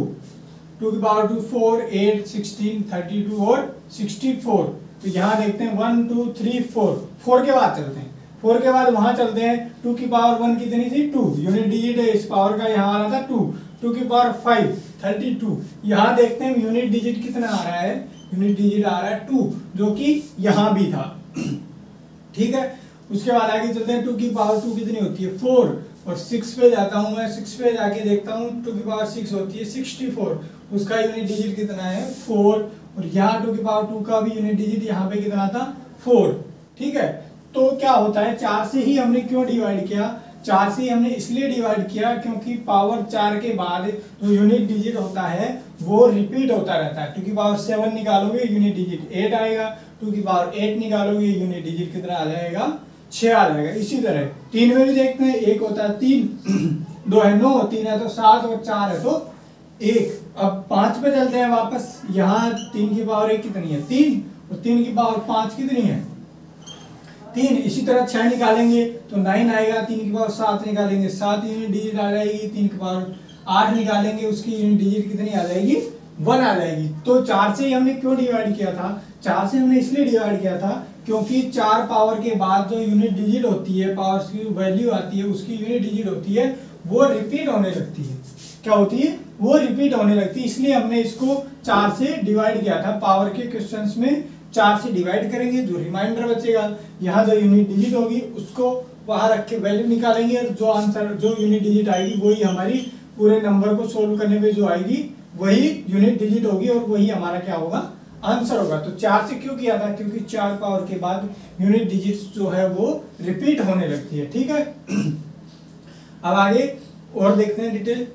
2 की पावर 2 4 8 16 32 और 64, तो यहाँ देखते हैं 1 2 3 4 4 के बाद चलते हैं। 4 के बाद वहां चलते हैं, 2 की पावर 1 कितनी थी 2, यूनिट डिजिट है इस पावर का, यहाँ आ रहा था 2, 2 की पावर 5 32। यहाँ देखते हैं यूनिट डिजिट कितना आ रहा है, यूनिट डिजिट आ रहा है 2, जो कि यहाँ भी था। ठीक है, उसके बाद आगे चलते हैं, 2 की पावर 2 कितनी होती है 4, और 6 पे जाता हूँ मैं, 6 पे जाके देखता हूँ 2 की पावर 6 होती है 64, उसका यूनिट डिजिट कितना है 4, और यहाँ 2 की पावर 2 का भी यूनिट डिजिट यहाँ पे कितना था 4। ठीक है, तो क्या होता है 4 से ही हमने क्यों डिवाइड किया, 4 से ही हमने इसलिए डिवाइड किया क्योंकि पावर 4 के बाद जो यूनिट डिजिट होता है वो रिपीट होता रहता है। 2 की पावर 7 निकालोगे यूनिट डिजिट 8 आएगा, 2 की पावर 8 निकालोगे यूनिट डिजिट कितना आ जाएगा 6 आ जाएगा। इसी तरह 3 में भी देखते हैं, 1 होता है 3, 2 है 9, 3 है तो 7 और 4 है तो 1। अब 5 पे चलते हैं वापस, यहाँ 3 की पावर 1 कितनी है 3, और 3 की पावर 5 कितनी है 3। इसी तरह 6 निकालेंगे तो 9 आएगा, 3 की पावर 7 निकालेंगे 7 यूनिट डिजिट आ जाएगी, 3 की पावर 8 निकालेंगे उसकी यूनिट डिजिट कितनी आ जाएगी 1 आ जाएगी। तो 4 से ही हमने क्यों डिवाइड किया था, 4 से हमने इसलिए डिवाइड किया था क्योंकि 4 पावर के बाद जो यूनिट डिजिट होती है, पावर्स की वैल्यू आती है उसकी यूनिट डिजिट होती है वो रिपीट होने लगती है। क्या होती है, वो रिपीट होने लगती है, इसलिए हमने इसको 4 से डिवाइड किया था। पावर के क्वेश्चंस में 4 से डिवाइड करेंगे, जो रिमाइंडर बचेगा यहाँ जो यूनिट डिजिट होगी उसको वहां रख के वैल्यू निकालेंगे, और जो आंसर जो यूनिट डिजिट आएगी वही हमारी पूरे नंबर को सोल्व करने में जो आएगी वही यूनिट डिजिट होगी, और वही हमारा क्या होगा आंसर होगा। तो 4 से क्यों किया था, क्योंकि 4 पावर के बाद यूनिट डिजिट जो है वो रिपीट होने लगती है। ठीक है, अब आगे और देखते हैं डिटेल।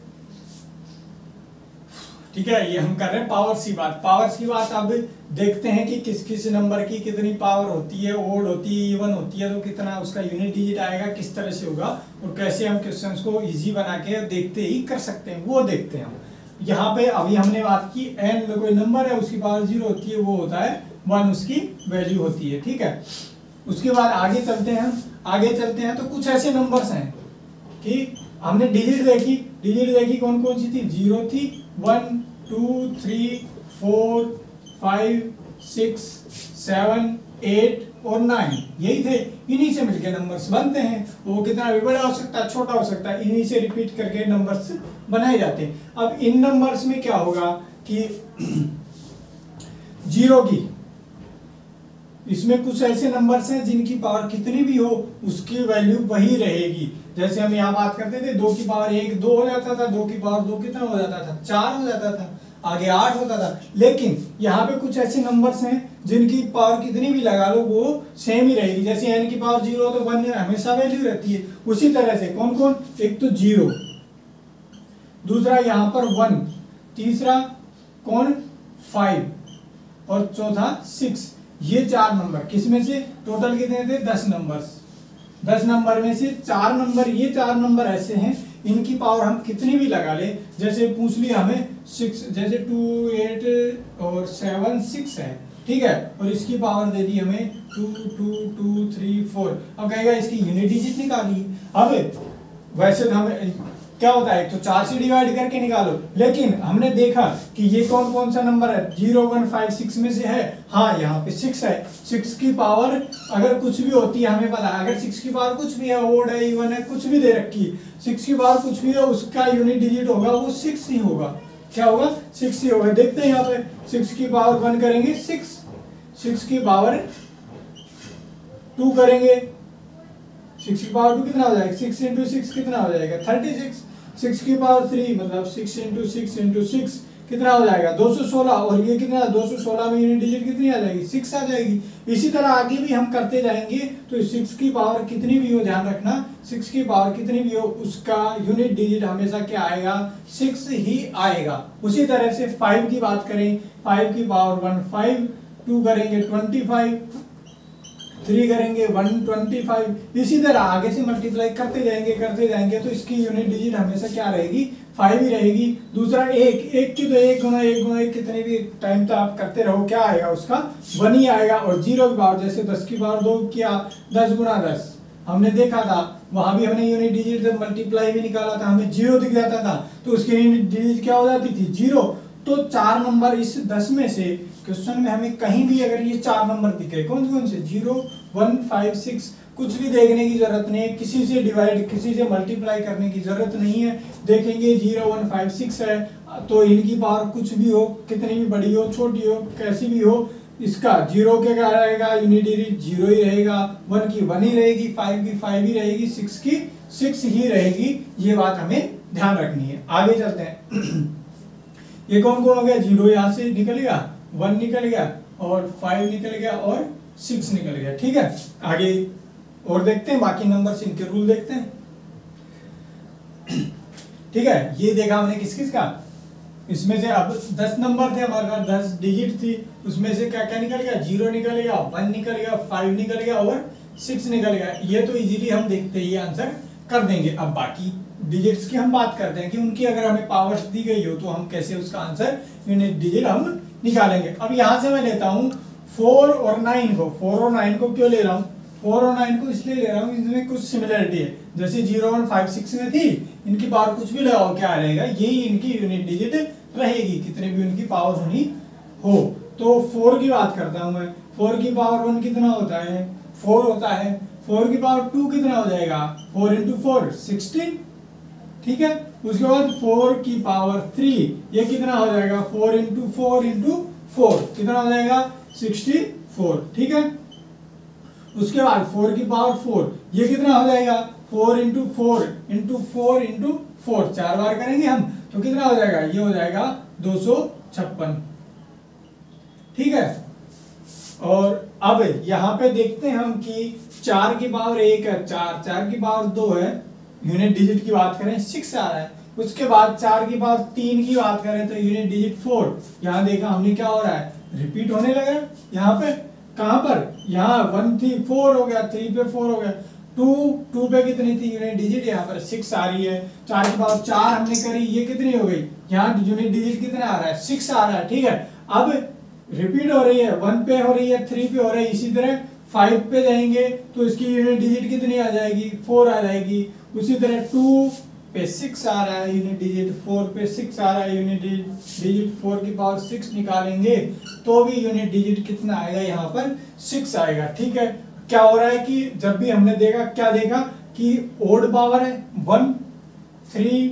ठीक है, ये हम कर रहे हैं पावर्स की बात। पावर्स की बात अब देखते हैं कि किस किस नंबर की कितनी पावर होती है, ओड होती है, इवन होती है, तो कितना उसका यूनिट डिजिट आएगा, किस तरह से होगा, और कैसे हम क्वेश्चंस को इजी बना के देखते ही कर सकते हैं, वो देखते हैं हम। यहाँ पे अभी हमने बात की n कोई नंबर है उसकी पावर 0 होती है, वो होता है 1 उसकी वैल्यू होती है। ठीक है, उसके बाद आगे चलते हैं, आगे चलते हैं तो कुछ ऐसे नंबर्स हैं कि हमने डिजिट देखी कौन कौन सी थी, 0 थी, 1 2 3 4 5 6 7 8 और 9 यही थे। इन्हीं से मिलके नंबर्स बनते हैं, वो कितना भी बड़ा हो सकता है छोटा हो सकता है, इन्हीं से रिपीट करके नंबर्स बनाए जाते हैं। अब इन नंबर्स में क्या होगा कि 0 की, इसमें कुछ ऐसे नंबर्स हैं जिनकी पावर कितनी भी हो उसकी वैल्यू वही रहेगी। जैसे हम यहाँ बात करते थे 2 की पावर 1 2 हो जाता था, 2 की पावर 2 कितना हो जाता था 4 हो जाता था, आगे 8 होता था। लेकिन यहाँ पे कुछ ऐसे नंबर्स हैं जिनकी पावर कितनी भी लगा लो वो सेम ही रहेगी। जैसे n की पावर 0 तो 1 हमेशा वैल्यू रहती है। उसी तरह से कौन कौन, एक तो 0, दूसरा यहाँ पर 1, तीसरा कौन 5, और चौथा 6। ये 4 नंबर किसमें से, टोटल कितने थे 10 नंबर्स, 10 नंबर में से 4 नंबर, ये 4 नंबर ऐसे हैं इनकी पावर हम कितनी भी लगा ले। जैसे पूछ लिया हमें 6, जैसे 2 8 और 7 6 है, ठीक है, और इसकी पावर दे दी हमें 2 2 2 3 4। अब कहेगा इसकी यूनिट डिजिट निकालिए। अब वैसे तो हमें क्या होता है तो 4 से डिवाइड करके निकालो, लेकिन हमने देखा कि ये कौन कौन सा नंबर है 0 1 5 6 में से है, हाँ यहाँ पे 6 है। 6 की पावर अगर कुछ भी होती है हमें पता है, अगर 6 की पावर कुछ भी है, ओड है, इवन है, कुछ भी दे रखी है, 6 की पावर कुछ भी है उसका यूनिट डिजिट होगा वो 6 ही होगा। क्या होगा 6 ही होगा। देखते हैं यहाँ पे 6 की पावर 1 करेंगे 6, 6 की पावर 2 करेंगे, 6 की पावर 2 कितना हो जाएगा, 6 इंटू 6 कितना हो जाएगा 36, 6 की पावर 3 मतलब 6 इंटू 6 इंटू 6 कितना हो जाएगा 216, और ये कितना 216 में यूनिट डिजिट कितनी आ जाएगी 6 आ जाएगी। इसी तरह आगे भी हम करते जाएंगे, तो 6 की पावर कितनी भी हो ध्यान रखना, 6 की पावर कितनी भी हो उसका यूनिट डिजिट हमेशा क्या आएगा 6 ही आएगा। उसी तरह से 5 की बात करें, 5 की पावर 1 5, 2 करेंगे 25, 3 करेंगे 125। इसी तरह आगे से मल्टीप्लाई करते जाएंगे तो इसकी यूनिट डिजिट हमेशा क्या रहेगी 5 ही रहेगी। दूसरा 1 की तो 1 गुना 1 गुना 1 कितने भी टाइम तक आप करते रहो क्या आएगा उसका 1 ही आएगा। और 0 की पावर जैसे 10 की पावर 2 किया 10 गुना 10 हमने देखा था, वहां भी हमने यूनिट डिजिट जब मल्टीप्लाई भी निकाला था हमें 0 दिख जाता था, तो उसकी यूनिट डिजिट क्या हो जाती थी 0। तो 4 नंबर इस 10 में से क्वेश्चन में हमें कहीं भी अगर ये 4 नंबर दिखे, कौन कौन से 0 1 5 6, कुछ भी देखने की जरूरत नहीं है, किसी से डिवाइड किसी से मल्टीप्लाई करने की जरूरत नहीं है। देखेंगे 0 1 5 6 है तो इनकी पावर कुछ भी हो, कितनी भी बड़ी हो छोटी हो कैसी भी हो, इसका 0 के क्या रहेगा यूनिट डिजिट 0 ही रहेगा, 1 की 1 ही रहेगी, 5 की 5 ही रहेगी, 6 की 6 ही रहेगी। ये बात हमें ध्यान रखनी है। आगे चलते हैं। ये कौन कौन हो गया, 0 यहाँ से निकल गया, 1 निकल गया और 5 निकल गया और 6 निकल गया। ठीक है, आगे और देखते हैं बाकी नंबर इनके रूल देखते हैं। ठीक है, ये देखा हमने किस किस का, इसमें से अब 10 नंबर थे हमारे पास, 10 डिजिट थी, उसमें से क्या क्या निकल गया, 0 निकल गया, 1 निकल गया, 5 निकल गया और 6 निकल गया। ये तो इजीली हम देखते ही आंसर कर देंगे। अब बाकी डिजिट्स की हम बात करते हैं कि उनकी अगर हमें पावर्स दी गई हो तो हम कैसे उसका आंसर यूनिट डिजिट हम निकालेंगे। अब यहाँ से मैं लेता हूँ 4 और 9 को। 4 और 9 को क्यों ले रहा हूँ, 4 और 9 को इसलिए ले रहा हूँ इसमें कुछ सिमिलरिटी है। जैसे 0 1 5 6 में थी, इनकी पावर कुछ भी लगाओ क्या रहेगा, यही इनकी यूनिट डिजिट रहेगी, कितने भी उनकी पावर होनी हो। तो 4 की बात करता हूँ मैं, 4 की पावर 1 कितना होता है, 4 होता है। 4 की पावर 2 कितना हो जाएगा, 4 इंटू 4 16। ठीक है, उसके बाद 4 की पावर 3 ये कितना हो जाएगा, 4 इंटू 4 इंटू 4 कितना हो जाएगा 64। ठीक है, उसके बाद 4 की पावर 4 ये कितना हो जाएगा, 4 इंटू 4 इंटू 4 इंटू 4 4 बार करेंगे हम तो कितना हो जाएगा, ये हो जाएगा 256। ठीक है, और अब यहाँ पे देखते हैं हम कि 4 की पावर 1 है, 4 की पावर 2 है, यूनिट डिजिट की बात करें 6 आ रहा है। उसके बाद 4 की पावर 3 की बात करें तो यूनिट डिजिट 4। यहाँ देखा हमने क्या हो रहा है, रिपीट होने लगा है। यहाँ पे कहां पर, यहाँ 1 थी 4 हो गया, 3 पे 4 हो गया, 2 पे कितनी थी यूनिट डिजिट, यहाँ पर 6 आ रही है। 4 की पावर 4 हमने करी, ये कितनी हो गई, यहाँ यूनिट डिजिट कितना आ रहा है 6 आ रहा है। ठीक है, अब रिपीट हो रही है, 1 पे हो रही है, 3 पे हो रही है, इसी तरह 5 पे जाएंगे तो इसकी यूनिट डिजिट कितनी आ जाएगी, 4 आ जाएगी। उसी तरह 2 पे 6 आ रहा है यूनिट डिजिट, 4 पे 6 आ रहा है यूनिट डिजिट, 4 की पावर 6 निकालेंगे तो भी यूनिट डिजिट कितना आएगा, यहाँ पर 6 आएगा। ठीक है, क्या हो रहा है कि जब भी हमने देखा क्या देखा कि ओड पावर है 1 3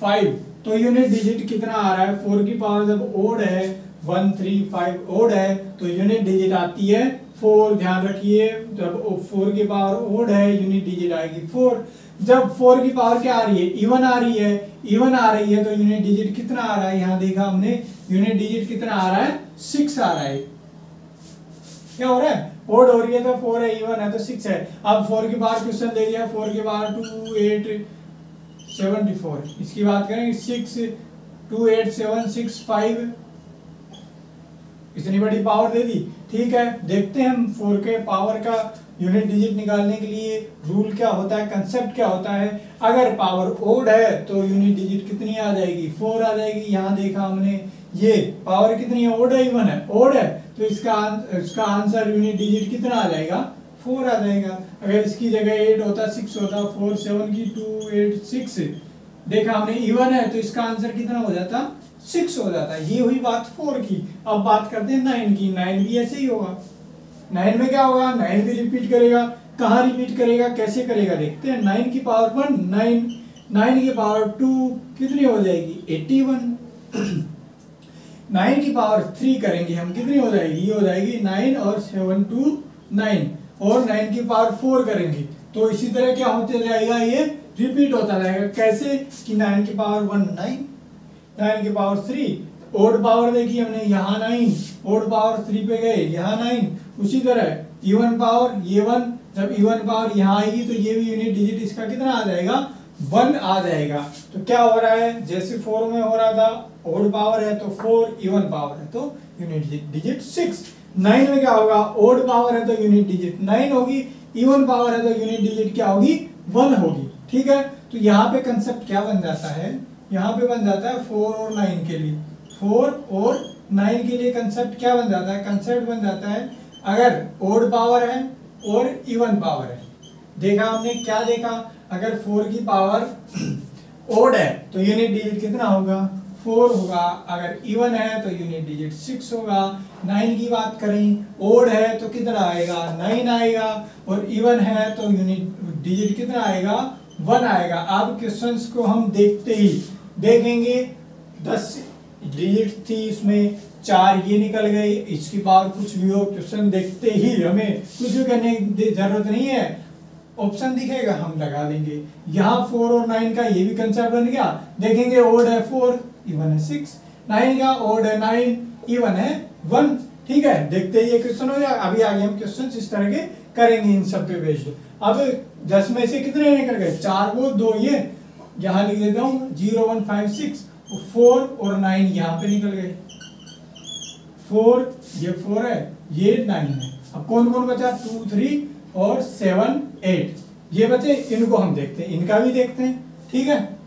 5 तो यूनिट डिजिट कितना आ रहा है, 4 की पावर जब ओड है 1 3 5 ओड है तो यूनिट डिजिट आती है 4। ध्यान रखिए, जब 4 की पावर ओड है यूनिट डिजिट आएगी 4। जब 4 की पावर क्या आ रही है, इवन आ रही है, इवन आ रही है तो यूनिट डिजिट कितना आ रहा है, यहाँ देखा हमने यूनिट डिजिट कितना आ रहा है 6 आ रहा है। क्या हो रहा है, ओड हो रही है तो 4 है, इवन है तो 6 है। अब 4 की पावर क्वेश्चन दे दिया, 4 की पावर 2 8 74, इसकी बात करें 6 2 8 7 6 5, इतनी बड़ी पावर दे दी। ठीक है, देखते हैं हम 4 के पावर का यूनिट डिजिट निकालने के लिए रूल क्या होता है, कंसेप्ट क्या होता है। अगर पावर ओड है तो यूनिट डिजिट कितनी आ जाएगी, 4 आ जाएगी। यहाँ देखा हमने ये पावर कितनी है, ओड है इवन है, ओड है तो इसका आंसर यूनिट डिजिट कितना आ जाएगा, 4 आ जाएगा। अगर इसकी जगह 8 होता 6 होता, 4 7 की 2 8 6, देखा हमने इवन है तो इसका आंसर कितना हो जाता, 6 हो जाता है। ये हुई बात 4 की। अब बात करते हैं 9 की। 9 भी ऐसे ही होगा। 9 में क्या होगा, 9 भी रिपीट करेगा। कहाँ रिपीट करेगा, कैसे करेगा, देखते हैं। 9 की पावर 1 9, 9 की पावर 2 कितनी हो जाएगी 81। 9 की पावर 3 करेंगे हम, कितनी हो जाएगी, ये हो जाएगी 9 और 7 2 9, और 9 की पावर 4 करेंगे तो इसी तरह क्या होते जाएगा, ये रिपीट होता रहेगा। कैसे कि 9 की पावर 1 9, 9 की पावर 3, ओड पावर देखी हमने, यहाँ 9, ओड पावर 3 पे गए, यहाँ 9। उसी तरह इवन पावर ये 1, जब इवन पावर यहाँ आएगी तो ये भी यूनिट डिजिट इसका कितना आ जाएगा, 1 आ जाएगा। तो क्या हो रहा है, जैसे 4 में हो रहा था, ओड पावर है तो 4, इवन पावर है तो यूनिट डिजिट 6। 9 में क्या होगा, ओड पावर है तो यूनिट डिजिट 9 होगी, इवन पावर है तो यूनिट डिजिट क्या होगी, 1 होगी। ठीक है, तो यहाँ पे कंसेप्ट क्या बन जाता है, यहाँ पे बन जाता है 4 और 9 के लिए, 4 और 9 के लिए कंसेप्ट क्या बन जाता है, कंसेप्ट बन जाता है अगर ओड पावर है और इवन पावर है। देखा हमने क्या देखा, अगर 4 की पावर ओड है तो यूनिट डिजिट कितना होगा, 4 होगा, अगर इवन है तो यूनिट डिजिट 6 होगा। 9 की बात करें, ओड है तो कितना आएगा, 9 आएगा, और इवन है तो यूनिट डिजिट कितना आएगा, 1 आएगा। अब क्वेश्चंस को हम देखते ही देखेंगे 10 डिजिट थी, इसमें 4 ये निकल गई, इसकी पावर कुछ भी हो, क्वेश्चन देखते ही हमें कुछ भी करने की जरूरत नहीं है, ऑप्शन दिखेगा हम लगा देंगे। यहाँ 4 और 9 का ये भी कंसेप्ट बन गया। देखेंगे ओड है 4, इवन है 6, 9 का ओड है 9, इवन है 1। ठीक है, देखते ही ये क्वेश्चन हो जाएगा। अभी आगे हम क्वेश्चन इस तरह के करेंगे इन सब पे बेस्ड। अब 10 में से कितने निकल गए, 4 वो 2 ये, यहाँ लिख देता हूँ 0 1 5 6, 4 और 9 यहाँ पे निकल गए। 4 ये 4 है, ये 9 है। अब कौन कौन बचा, 2 3 और 7 8 ये बचे, इनको हम देखते हैं, इनका भी देखते हैं। ठीक है,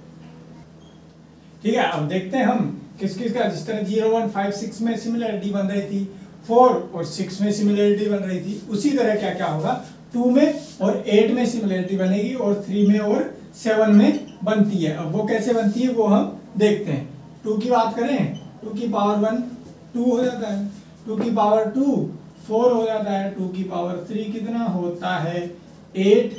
ठीक है। अब देखते हैं हम किस किस का, जिस तरह 0 1 5 6 में सिमिलरिटी बन रही थी, 4 और 6 में सिमिलरिटी बन रही थी, उसी तरह क्या क्या होगा, 2 में और 8 में सिमिलरिटी बनेगी, और 3 में और 7 में बनती है। अब वो कैसे बनती है वो हम देखते हैं। 2 की बात करें, 2 की पावर 1 2 हो जाता है, 2 की पावर 2 4 हो जाता है, 2 की पावर 3 कितना होता है 8,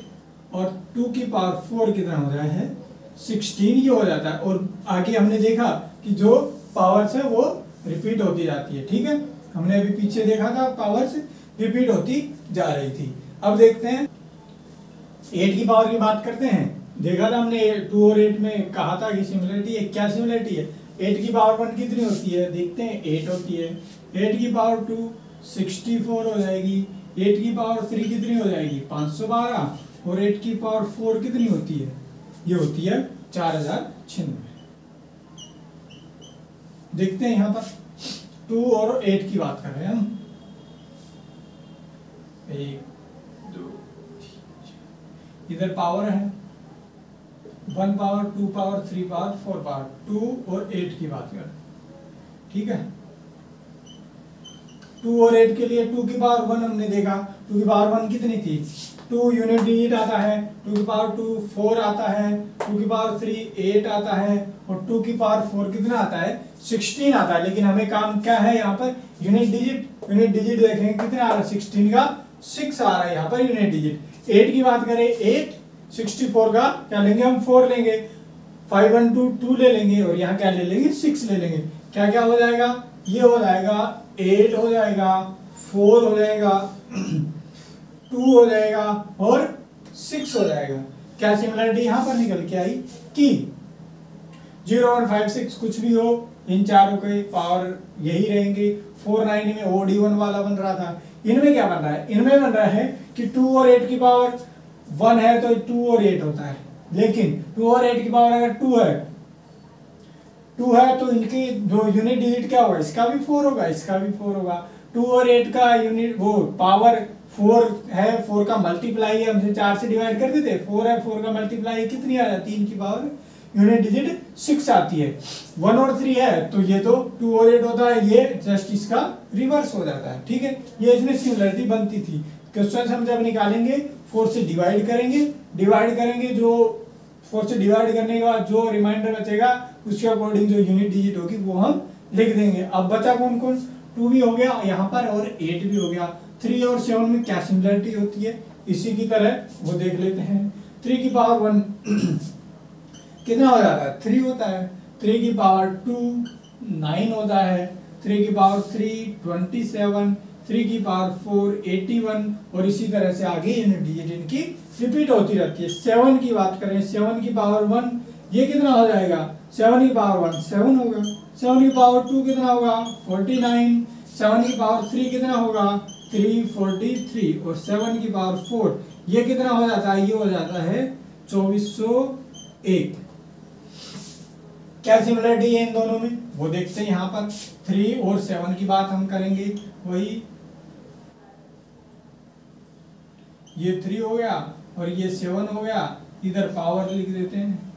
और 2 की पावर 4 कितना हो रहा है 16 ये हो जाता है। और आगे हमने देखा कि जो पावर्स है वो रिपीट होती जाती है। ठीक है, हमने अभी पीछे देखा था पावर्स रिपीट होती जा रही थी। अब देखते हैं 8 की पावर की बात करते हैं। देखा था हमने 2 और 8 में कहा था कि सिमिलरिटी है, क्या सिमिलरिटी है, 8 की पावर 1 कितनी होती है, देखते हैं 8 होती है, 8 की पावर 2 64 हो जाएगी, 8 की पावर 3 कितनी हो जाएगी 512, और 8 की पावर 4 कितनी होती है, ये होती है 4096। देखते हैं यहाँ पर 2 और 8 की बात कर रहे हैं हम। 1 2 इधर पावर है 1 पावर 2 पावर 3 पावर 4 पावर, 2 और 8 की बात कर। ठीक है, 2 और 8 के लिए 2 की पावर 1 हमने देखा, 2 की पावर 1 कितनी थी 2 यूनिट डिजिट आता है, 2 की पावर 2 4 आता है, 2 की पावर 3 8 आता है, और 2 की पावर 4 कितना आता है 16 आता है। लेकिन हमें काम क्या है यहाँ पर, यूनिट डिजिट देखेंगे कितना आ रहा है 16 का 6 आ रहा है यहाँ पर यूनिट डिजिट। 8 की बात करें 8 64 का क्या लेंगे हम 4 लेंगे, 5 1 2 2 ले लेंगे, और यहाँ क्या ले लेंगे 6 ले लेंगे। क्या क्या हो जाएगा, ये हो जाएगा 8 हो जाएगा, 4 हो जाएगा, 2 हो जाएगा, और 6 हो जाएगा। क्या सिमिलरिटी यहाँ पर निकल के आई कि 0 1 5 6 कुछ भी हो, इन चारों के पावर यही रहेंगे। 4 9 में ओड इवन वाला बन रहा था, इनमें क्या बन रहा है, इनमें बन रहा है कि 2 और 8 की पावर 1 है तो 2 और 8 होता है, लेकिन 2 और 8 की पावर अगर 2 है तो इनकी जो यूनिट डिजिट क्या होगा, इसका भी 4 होगा, इसका भी 4 होगा। 2 और 8 का यूनिट वो पावर 4 है, 4 का मल्टीप्लाई है, हमसे 4 से डिवाइड कर देते, 4 है, 4 का मल्टीप्लाई कितनी आ जाती है, इनकी पावर यूनिट डिजिट 6 आती है। 1 और 3 है तो ये तो 2 और 8 होता है, ये जस्ट इसका रिवर्स हो जाता है। ठीक है, ये इसमें सिमिलरिटी बनती थी। क्वेश्चन हम जब निकालेंगे 4 से डिवाइड करेंगे, जो 4 से डिवाइड करने के बाद जो रिमाइंडर बचेगा उसके अकॉर्डिंग जो यूनिट डिजिट होगी वो हम लिख देंगे। अब बचा कौन कौन, 2 भी हो गया यहाँ पर और 8 भी हो गया। 3 और 7 में क्या सिमिलरिटी होती है, इसी की तरह वो देख लेते हैं। 3 की पावर 1 कितना हो जाता है 3 होता है, 3 की पावर 2 9 होता है, 3 की पावर 3 27, 3 की पावर 4 81, और इसी तरह से आगे यूनिट डिजिट इनकी रिपीट होती रहती है। 7 की बात करें, 7 की पावर 1 ये कितना हो जाएगा, 7 की पावर 1 7 होगा, 7 की पावर 2 कितना होगा 49, 7 की पावर 3 कितना होगा 343, और 7 की पावर 4 ये कितना हो जाता है, ये हो जाता है 2401। क्या सिमिलरिटी है इन दोनों में वो देखते हैं। यहाँ पर 3 और 7 की बात हम करेंगे, वही ये 3 हो गया और ये 7 हो गया। इधर पावर लिख देते हैं,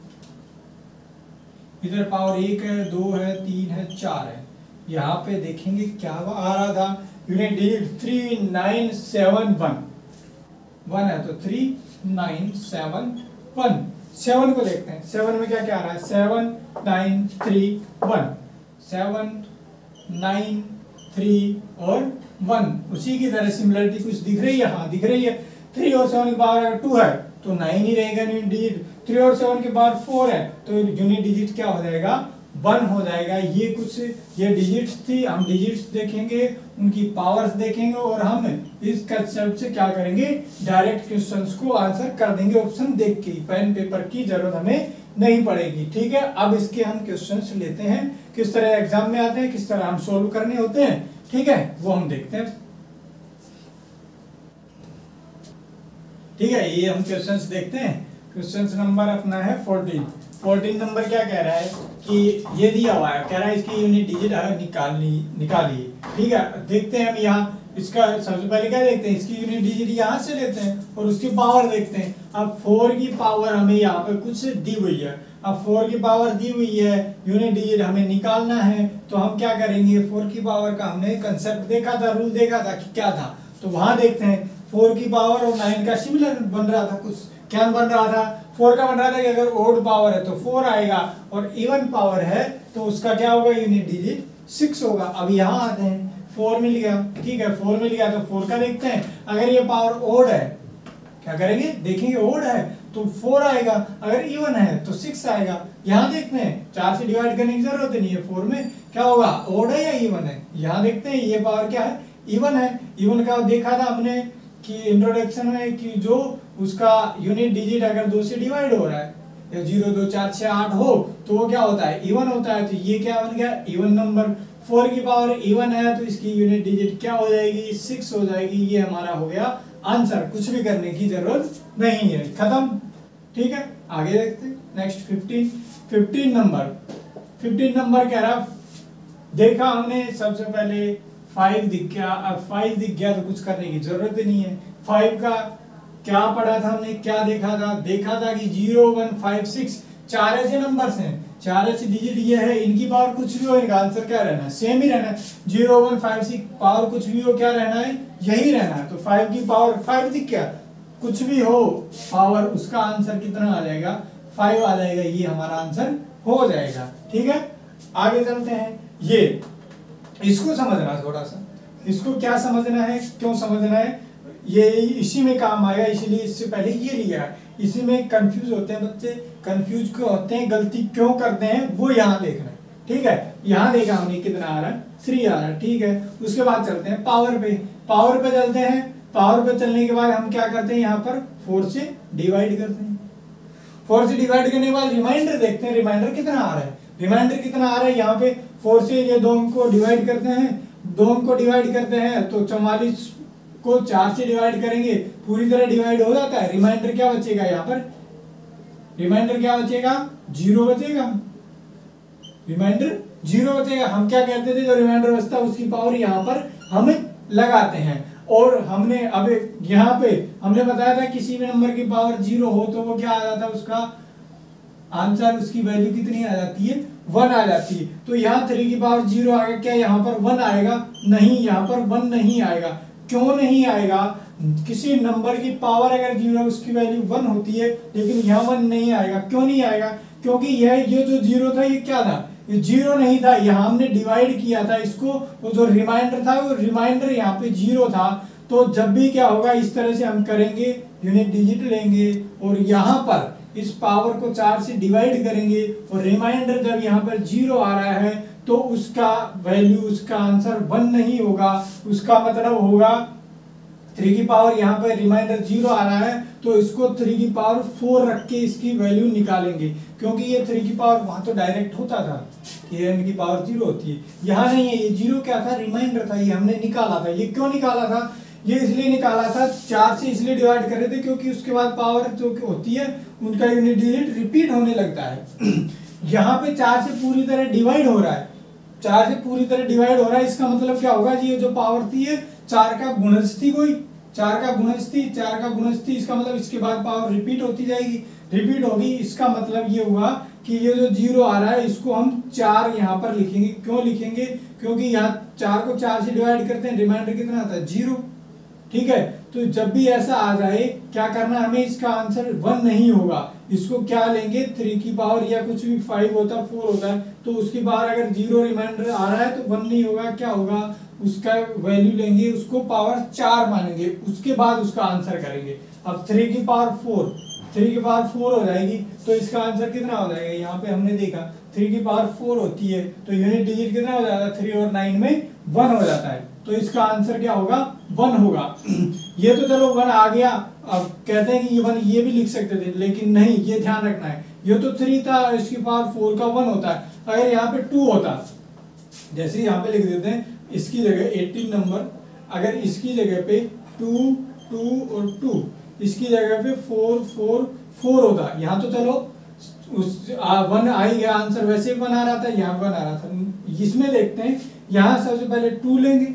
इधर पावर 1 है, 2 है, 3 है, 4 है। यहाँ पे देखेंगे क्या आ रहा था, यूनिट डिजिट 3971 1 है तो 3971 7 को देखते हैं। 7 में क्या क्या आ रहा है, 7 9 3 1, 7 9 3 और 1। उसी की तरह सिमिलरिटी कुछ दिख रही है, हाँ दिख रही है। 3 और 7 की पावर अगर 2 है तो 9 ही रहेगा यूनिट डिजिट। 3 और 7 की पावर 4 है तो यूनिट डिजिट क्या हो जाएगा, 1 हो जाएगा। ये कुछ ये डिजिट्स थी, हम डिजिट्स देखेंगे, उनकी पावर्स देखेंगे और हम इस कंसेप्ट से क्या करेंगे, डायरेक्ट क्वेश्चंस को आंसर कर देंगे ऑप्शन देख के। पेन पेपर की जरूरत हमें नहीं पड़ेगी, ठीक है। अब इसके हम क्वेश्चंस लेते हैं, किस तरह एग्जाम में आते हैं, किस तरह हम सोल्व करने होते हैं, ठीक है, वो हम देखते हैं। ठीक है, ये हम क्वेश्चंस देखते हैं। क्वेश्चंस नंबर अपना है 14 नंबर क्या कह रहा है कि ये दिया हुआ है, कह रहा है इसकी यूनिट डिजिट निकालिए। ठीक है, देखते हैं हम यहाँ इसका सबसे पहले क्या देखते हैं, इसकी यूनिट डिजिट यहाँ से लेते हैं और उसकी पावर देखते हैं। अब 4 की पावर हमें यहाँ पे कुछ दी हुई है, अब 4 की पावर दी हुई है, यूनिट डिजिट हमें निकालना है, तो हम क्या करेंगे, 4 की पावर का हमने कंसेप्ट देखा था, रूल देखा था कि क्या था, तो वहां देखते हैं। 4 की पावर और 9 का सिमिलर बन रहा था, कुछ क्या बन रहा था, 4 का बन रहा था कि अगर ओड पावर है तो 4 आएगा और इवन पावर है तो उसका क्या होगा, यूनिट डिजिट 6 होगा। अब यहाँ आते हैं, 4 मिल गया, ठीक है, 4 मिल गया तो 4 का देखते हैं। अगर ये पावर ओड है, क्या करेंगे, देखेंगे ओड है तो 4 आएगा, अगर इवन है तो 6 आएगा। यहाँ देखते हैं, 4 से डिवाइड करने की जरूरत नहीं है, 4 में क्या होगा, ओड है या इवन है। यहाँ देखते हैं ये पावर क्या है, इवन है। इवन का देखा था हमने कि इंट्रोडक्शन में कि जो उसका यूनिट डिजिट अगर 2 से डिवाइड हो रहा है या 0 2 4 6 8 हो तो वो क्या होता है, इवन होता है। तो ये क्या बन गया, इवन नंबर। 4 की पावर इवन है तो इसकी यूनिट डिजिट क्या हो जाएगी, 6 हो जाएगी। ये हमारा हो गया आंसर, कुछ भी करने की जरूरत नहीं है, खत्म। ठीक है, आगे देखते हैं नेक्स्ट 15 नंबर कह रहा, देखा हमने सबसे पहले 5 दिख गया, अब 5 दिख गया तो कुछ करने की जरूरत ही नहीं है। 5 का क्या पढ़ा था हमने, क्या देखा था कि 0 1 5 6 4 ऐसे नंबर्स हैं, 4 ऐसे डिजिट ये है, इनकी पावर कुछ भी हो, इनका आंसर क्या रहना है, सेम ही रहना है। 0 1 5 6 पावर कुछ भी हो, क्या रहना है, यही रहना है। तो 5 की पावर 5 दिख गया, कुछ भी हो पावर, उसका आंसर कितना आ जाएगा, 5 आ जाएगा। ये हमारा आंसर हो जाएगा। ठीक है, आगे चलते हैं। ये इसको समझना, थोड़ा सा इसको क्या समझना है, क्यों समझना है, ये इसी में काम आएगा, इसलिए इससे पहले ये लिया है। इसी में कंफ्यूज होते हैं बच्चे, कंफ्यूज क्यों होते हैं, गलती क्यों करते हैं, वो यहाँ देखना है। ठीक है, यहाँ देखा हमने कितना आ रहा है, 3 आ रहा है। ठीक है, उसके बाद चलते हैं पावर पे चलते हैं। पावर पे चलने के बाद हम क्या करते हैं, यहाँ पर 4 से डिवाइड करते हैं। 4 से डिवाइड करने के बाद रिमाइंडर देखते हैं, रिमाइंडर कितना आ रहा है, रिमाइंडर कितना आ रहा है। यहाँ पे 4 से ये 2 अंक को डिवाइड करते हैं, 2 अंक को डिवाइड करते हैं तो 44 को 4 से डिवाइड करेंगे, पूरी तरह डिवाइड हो जाता है। रिमाइंडर क्या बचेगा, यहाँ पर रिमाइंडर क्या बचेगा, 0 बचेगा, रिमाइंडर 0 बचेगा। हम क्या कहते थे, जो रिमाइंडर बचता है उसकी पावर यहाँ पर हम लगाते हैं। और हमने अब यहाँ पे हमने बताया था किसी भी नंबर की पावर 0 हो तो वो क्या आ जाता है, उसका आंसर, उसकी वैल्यू कितनी आ जाती है, 1 आ जाती है। तो यहाँ 3 की पावर 0 आ गया, क्या यहाँ पर 1 आएगा, नहीं, यहाँ पर 1 नहीं आएगा। क्यों नहीं आएगा, किसी नंबर की पावर अगर 0 उसकी वैल्यू 1 होती है, लेकिन यहाँ 1 नहीं आएगा। क्यों नहीं आएगा, क्योंकि ये जो 0 था ये क्या था, ये 0 नहीं था, यहाँ हमने डिवाइड किया था इसको, वो जो रिमाइंडर था वो रिमाइंडर यहाँ पे 0 था। तो जब भी क्या होगा, इस तरह से हम करेंगे, यूनिट डिजिट लेंगे और यहाँ पर इस पावर को 4 से डिवाइड करेंगे और रिमाइंडर जब यहाँ पर 0 आ रहा है तो उसका वैल्यू, उसका आंसर 1 नहीं होगा। उसका मतलब होगा 3 की पावर यहाँ पर रिमाइंडर 0 आ रहा है तो इसको 3 की पावर 4 रख के इसकी वैल्यू निकालेंगे, क्योंकि ये 3 की पावर वहां तो डायरेक्ट होता था, ये n की पावर 0 होती है, यहाँ नहीं है। ये 0 क्या था, रिमाइंडर था, ये हमने निकाला था। ये क्यों निकाला था, ये इसलिए निकाला था, 4 से इसलिए डिवाइड कर रहे थे क्योंकि उसके बाद पावर जो होती है उनका यूनिट डिजिट रिपीट होने लगता है। यहाँ पे 4 से पूरी तरह डिवाइड हो रहा है, 4 से पूरी तरह डिवाइड हो रहा है, इसका मतलब क्या होगा, ये जो पावर थी ये 4 का गुणज थी, कोई 4 का गुणज थी, इसका मतलब इसके बाद पावर रिपीट होती जाएगी, रिपीट होगी। इसका मतलब ये हुआ कि ये जो 0 आ रहा है इसको हम 4 यहाँ पर लिखेंगे। क्यों लिखेंगे, क्योंकि यहाँ 4 को 4 से डिवाइड करते हैं, रिमाइंडर कितना आता है, 0। ठीक है। तो जब भी ऐसा आ जाए क्या करना हमें, इसका आंसर 1 नहीं होगा, इसको क्या लेंगे 3 की पावर या कुछ भी 5 होता है 4 होता है, तो उसकी बाहर अगर 0 रिमाइंडर आ रहा है तो 1 नहीं होगा, क्या होगा उसका वैल्यू लेंगे, उसको पावर 4 मानेंगे, उसके बाद उसका आंसर करेंगे। अब 3 की पावर 4, 3 की पावर 4 हो जाएगी तो इसका आंसर कितना हो जाएगा, यहाँ पे हमने देखा 3 की पावर 4 होती है तो यूनिट डिजिट कितना हो जाता है, 3 और 9 में 1 हो जाता है, तो इसका आंसर क्या होगा 1 होगा। ये तो चलो 1 आ गया, अब कहते हैं कि ये 1 ये भी लिख सकते थे, लेकिन नहीं, ये ध्यान रखना है, ये तो 3 था, इसकी पावर 4 का 1 होता है। अगर यहाँ पे 2 होता, जैसे यहाँ पे लिख देते हैं इसकी जगह 18 नंबर, अगर इसकी जगह पे 2 2 और 2, इसकी जगह पे 4 4 4 होता, यहाँ तो चलो उस 1 आ ही गया आंसर, वैसे 1 आ रहा था, यहाँ 1 आ रहा था। इसमें देखते हैं, यहाँ सबसे पहले 2 लेंगे,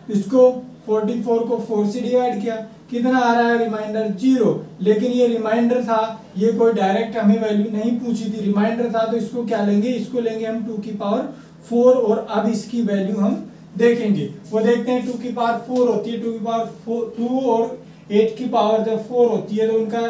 इसको 44 को 4 से डिवाइड किया, कितना आ रहा है रिमाइंडर 0, लेकिन ये रिमाइंडर था, ये कोई डायरेक्ट हमें वैल्यू नहीं पूछी थी, रिमाइंडर था, तो इसको क्या लेंगे, इसको लेंगे हम 2 की पावर 4, और अब इसकी वैल्यू हम देखेंगे, वो देखते हैं 2 की पावर 4 होती है, 2 की पावर 2 और 8 की पावर जब 4 होती है तो उनका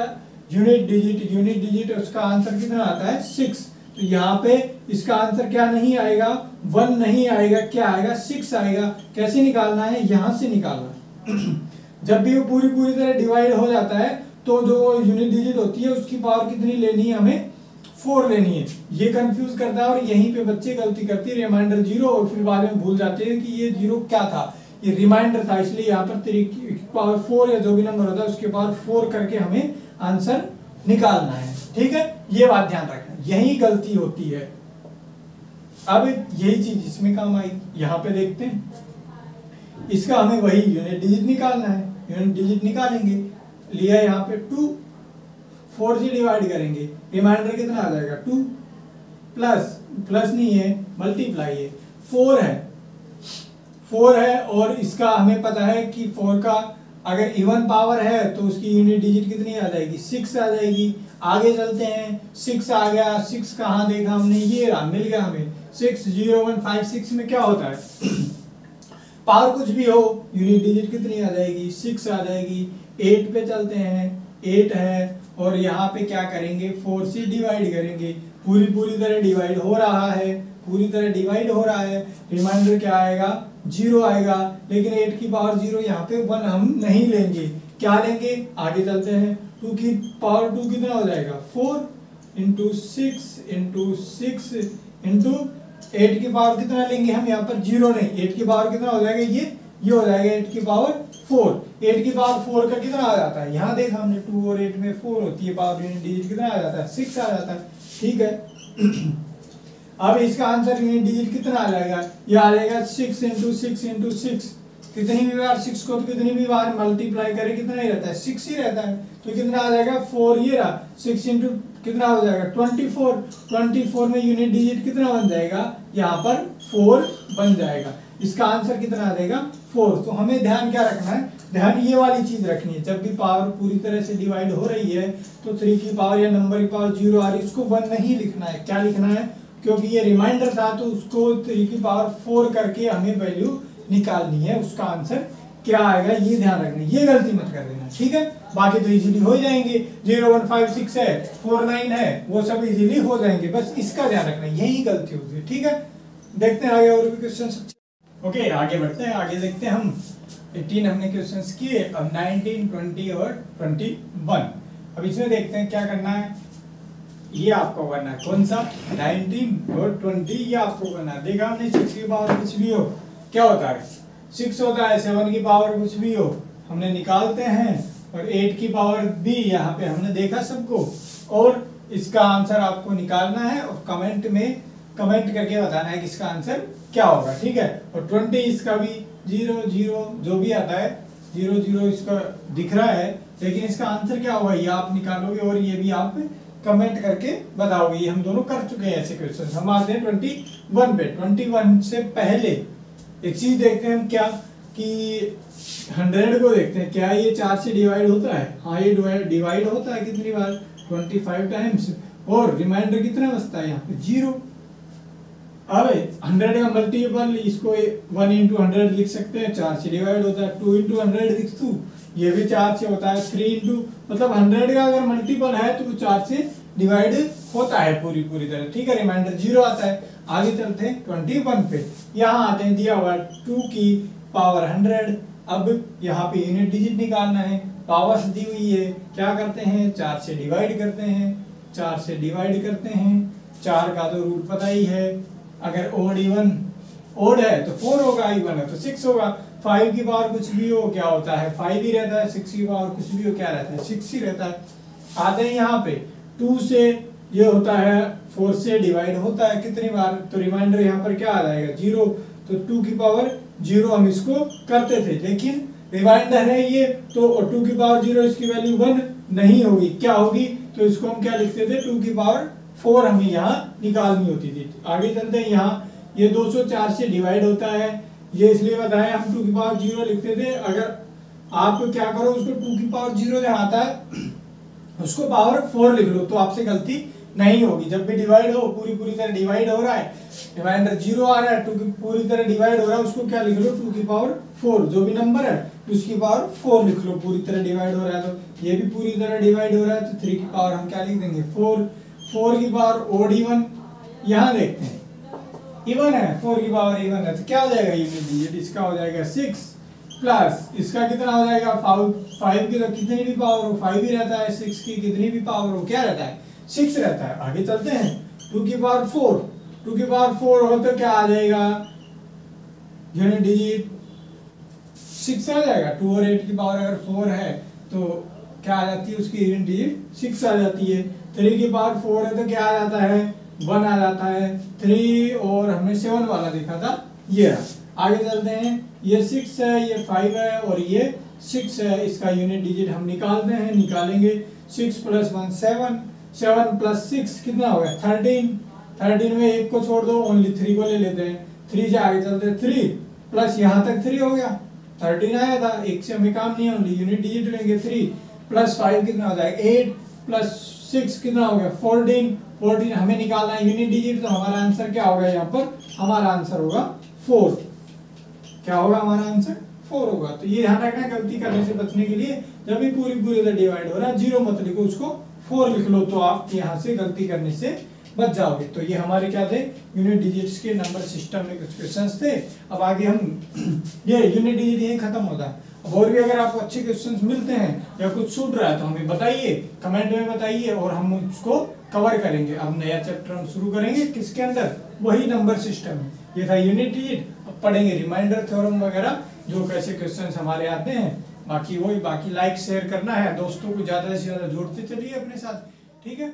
यूनिट डिजिट उसका आंसर कितना आता है 6। तो यहाँ पे इसका आंसर क्या नहीं आएगा, 1 नहीं आएगा, क्या आएगा 6 आएगा। कैसे निकालना है, यहाँ से निकालना जब भी वो पूरी तरह डिवाइड हो जाता है तो जो यूनिट डिजिट होती है उसकी पावर कितनी लेनी है, हमें 4 लेनी है। ये कंफ्यूज करता है और यहीं पे बच्चे गलती करते हैं, रिमाइंडर 0 और फिर बाद में भूल जाते हैं कि ये 0 क्या था, ये रिमाइंडर था, इसलिए यहाँ पर 3 की पावर 4 या जो भी नंबर होता है उसके पावर 4 करके हमें आंसर निकालना है, ठीक है, ये बात ध्यान रखना, यही गलती होती है। अब यही चीज इसमें काम आई, यहाँ पे देखते हैं, इसका हमें वही यूनिट डिजिट निकालना है, यूनिट डिजिट निकालेंगे, लिया यहाँ पे 2, 4 से डिवाइड करेंगे, रिमाइंडर कितना आ जाएगा 2, प्लस नहीं है मल्टीप्लाई है, 4 है और इसका हमें पता है कि 4 का अगर इवन पावर है तो उसकी यूनिट डिजिट कितनी आ जाएगी 6 आ जाएगी। आगे चलते हैं, 6 आ गया, 6 कहाँ देखा हमने, ये रहा, मिल गया हमें 6, 0 1 5 6 में क्या होता है पावर कुछ भी हो यूनिट डिजिट कितनी आ जाएगी 6 आ जाएगी। 8 पे चलते हैं, 8 है और यहाँ पे क्या करेंगे 4 से डिवाइड करेंगे, पूरी तरह डिवाइड हो रहा है, पूरी तरह डिवाइड हो रहा है, रिमाइंडर क्या आएगा 0 आएगा, लेकिन 8 की पावर 0, यहाँ पे 1 हम नहीं लेंगे, क्या लेंगे, आगे चलते हैं, 2 की पावर 2 कितना हो जाएगा 4 इंटू 6 इंटू 8 की पावर कितना लेंगे हम, यहाँ पर 0 नहीं, 8 की पावर कितना हो जाएगा, ये हो जाएगा 8 की पावर 4, 8 की पावर 4 का कितना आ जाता है, यहाँ देखा हमने 2 और 8 में 4 होती है पावर, यूनिट डिजिट कितना आ जाता है 6 आ जाता है, ठीक है। अब इसका आंसर यूनिट डिजिट कितना आ जाएगा, ये आ जाएगा 6 इंटू 6, कितनी भी बार 6 को तो कितनी भी बार मल्टीप्लाई करे कितना ही रहता है 6 ही रहता है, तो कितना आ जाएगा 4, ये रहा 6 इंटू कितना हो जाएगा 24 में यूनिट डिजिट कितना बन जाएगा, यहाँ पर 4 बन जाएगा, इसका आंसर कितना आ जाएगा 4। तो हमें ध्यान क्या रखना है, ध्यान ये वाली चीज रखनी है, जब भी पावर पूरी तरह से डिवाइड हो रही है तो 3 की पावर या नंबर की पावर 0 आ रही है, उसको 1 नहीं लिखना है, क्या लिखना है, क्योंकि ये रिमाइंडर था तो उसको 3 की पावर 4 करके हमें वैल्यू निकालनी है, उसका आंसर क्या आएगा ये ध्यान रखना, ये गलती मत कर देना, ठीक है। बाकी तो इजीली हो जाएंगे, 0 1 5 6 है, 4 9 है, वो सब इजीली हो जाएंगे, बस इसका ध्यान रखना, यही गलती होती है, ठीक है। देखते हैं आगे और भी क्वेश्चन। ओके, आगे बढ़ते हैं, आगे देखते हैं हम 18 हमने क्वेश्चंस किए, अब 19 20 और 21। अब इसमें देखते हैं क्या करना है, ये आपको करना है, कौन सा 19 और 20, ये आपको करना है। देखा हमने 6 की पावर कुछ भी हो क्या होता है 6 होता है, 7 की पावर कुछ भी हो हमने निकालते हैं, और 8 की पावर भी यहाँ पे हमने देखा सबको, और इसका आंसर आपको निकालना है और कमेंट करके बताना है कि इसका आंसर क्या होगा, ठीक है। और 20 इसका भी 0 0 जो भी आता है 0 0 इसका दिख रहा है, लेकिन इसका आंसर क्या होगा ये आप निकालोगे और ये भी आप कमेंट करके बताओगे। ये हम दोनों कर चुके हैं ऐसे क्वेश्चन। हम आते हैं 21 पे। 21 से पहले एक चीज देखते हैं हम, क्या कि 100 को देखते हैं, क्या ये 4 से डिवाइड होता है, हाँ ये डिवाइड होता है, कितनी बार 25 टाइम्स, और रिमाइंडर कितना बचता है यहाँ पे 0, अब 100 का मल्टीपल इसको 1 इंटू 100 लिख सकते हैं, 4 से डिवाइड होता है। 2 इंटू 100 लिख दूं, ये भी 4 से होता है। 3 इंटू मतलब 100 का अगर मल्टीपल है तो वो 4 से डिवाइड होता है पूरी तरह, ठीक है। रिमाइंडर 0 आता है। आगे चलते हैं 21 पे। यहाँ आते हैं, दिया हुआ 2 की पावर 100। अब यहाँ पे यूनिट डिजिट निकालना है, पावर्स दी हुई है, क्या करते हैं 4 से डिवाइड करते हैं। 4 से डिवाइड करते हैं, 4 का तो रूट पता ही है, अगर ओड इवन ओड है तो 4 होगा, इवन है तो 6 होगा। 5 की पावर कुछ भी हो क्या होता है 5 ही रहता है, 6 की पावर कुछ भी हो क्या रहता है 6 ही रहता है। आते हैं यहाँ पे 2 से ये होता है 4 से डिवाइड होता है कितनी बार, तो रिमाइंडर यहाँ पर क्या आ जाएगा 0, तो 2 की पावर 0 हम इसको करते थे, लेकिन रिमाइंडर है ये तो 2 की पावर 0 इसकी वैल्यू 1 नहीं होगी, क्या होगी, तो इसको हम क्या लिखते थे 2 की पावर 4 हमें यहाँ निकालनी होती थी। आगे चलते हैं, यहाँ ये 204 से डिवाइड होता है, ये इसलिए बताया हम 2 की पावर 0 लिखते थे। अगर आप क्या करो उसको 2 की पावर 0 जहाँ आता है उसको पावर 4 लिख लो, तो आपसे गलती नहीं होगी। जब भी डिवाइड हो पूरी तरह डिवाइड हो रहा है, रिमाइंडर 0 आ रहा है, 2 की पूरी तरह डिवाइड हो रहा है, उसको क्या लिख लो 2 की पावर 4, जो भी नंबर है उसकी पावर 4 लिख लो। पूरी तरह डिवाइड हो रहा है तो ये भी पूरी तरह डिवाइड हो रहा है, तो 3 की पावर हम क्या लिख देंगे 4। 4 की पावर ओड इवन, यहाँ देखते हैं इवन है, 4 की पावर इवन है तो क्या हो जाएगा यूनिट डिजिट, इसका हो जाएगा 6 प्लस इसका कितना हो जाएगा 5 की तो कितनी भी पावर हो 5 ही रहता है, 6 की कितनी भी पावर हो क्या रहता है 6 रहता है। आगे चलते हैं 2 की पावर 4, 2 की पावर 4 हो तो क्या आ जाएगा यूनिट डिजिट 6 आ जाएगा। 2 और 8 की पावर अगर 4 है तो क्या आ जाती है उसकी यूनिट डिजिट 6 आ जाती है। 3 की पावर 4 है तो क्या आ जाता है 1 आ जाता है। 3 और हमने 7 वाला देखा था ये रहा। आगे चलते हैं, ये 6 है, ये 5 है और ये 6 है, इसका यूनिट डिजिट हम निकालते हैं, निकालेंगे 6 प्लस 1 7, 7 प्लस 6 कितना हो गया 13। 13 में एक को छोड़ दो, ओनली 3 को ले लेते हैं। 3 से आगे चलते हैं, 3 प्लस यहाँ तक 3 हो गया, 13 आया था, एक से हमें काम नहीं है, ओनली यूनिट डिजिट लेंगे। 3 प्लस 5 कितना हो जाएगा 8 प्लस 6 कितना हो गया 14। 14 हमें निकालना है यूनिट डिजिट, तो हमारा आंसर क्या होगा यहाँ पर, हमारा आंसर होगा 4। क्या होगा हमारा आंसर 4 होगा। तो ये ध्यान रखना गलती करने से बचने के लिए, जब भी पूरी तरह डिवाइड हो रहा है 0 मत लिखो, उसको 4 लिख लो, तो आप यहाँ से गलती करने से बच जाओगे। तो ये हमारे क्या थे यूनिट डिजिट्स के नंबर सिस्टम में कुछ क्वेश्चंस थे। अब आगे हम ये यूनिट डिजिट यही खत्म होता है। अब और भी अगर आपको अच्छे क्वेश्चंस मिलते हैं या कुछ छूट रहा है तो हमें बताइए, कमेंट में बताइए और हम उसको कवर करेंगे। अब नया चैप्टर हम शुरू करेंगे किसके अंदर, वही नंबर सिस्टम में। ये था यूनिट डिजिट, अब पढ़ेंगे रिमाइंडर थ्योरम वगैरह, जो कैसे क्वेश्चंस हमारे आते हैं। बाकी लाइक शेयर करना है, दोस्तों को ज्यादा से ज्यादा जोड़ते चलिए अपने साथ, ठीक है।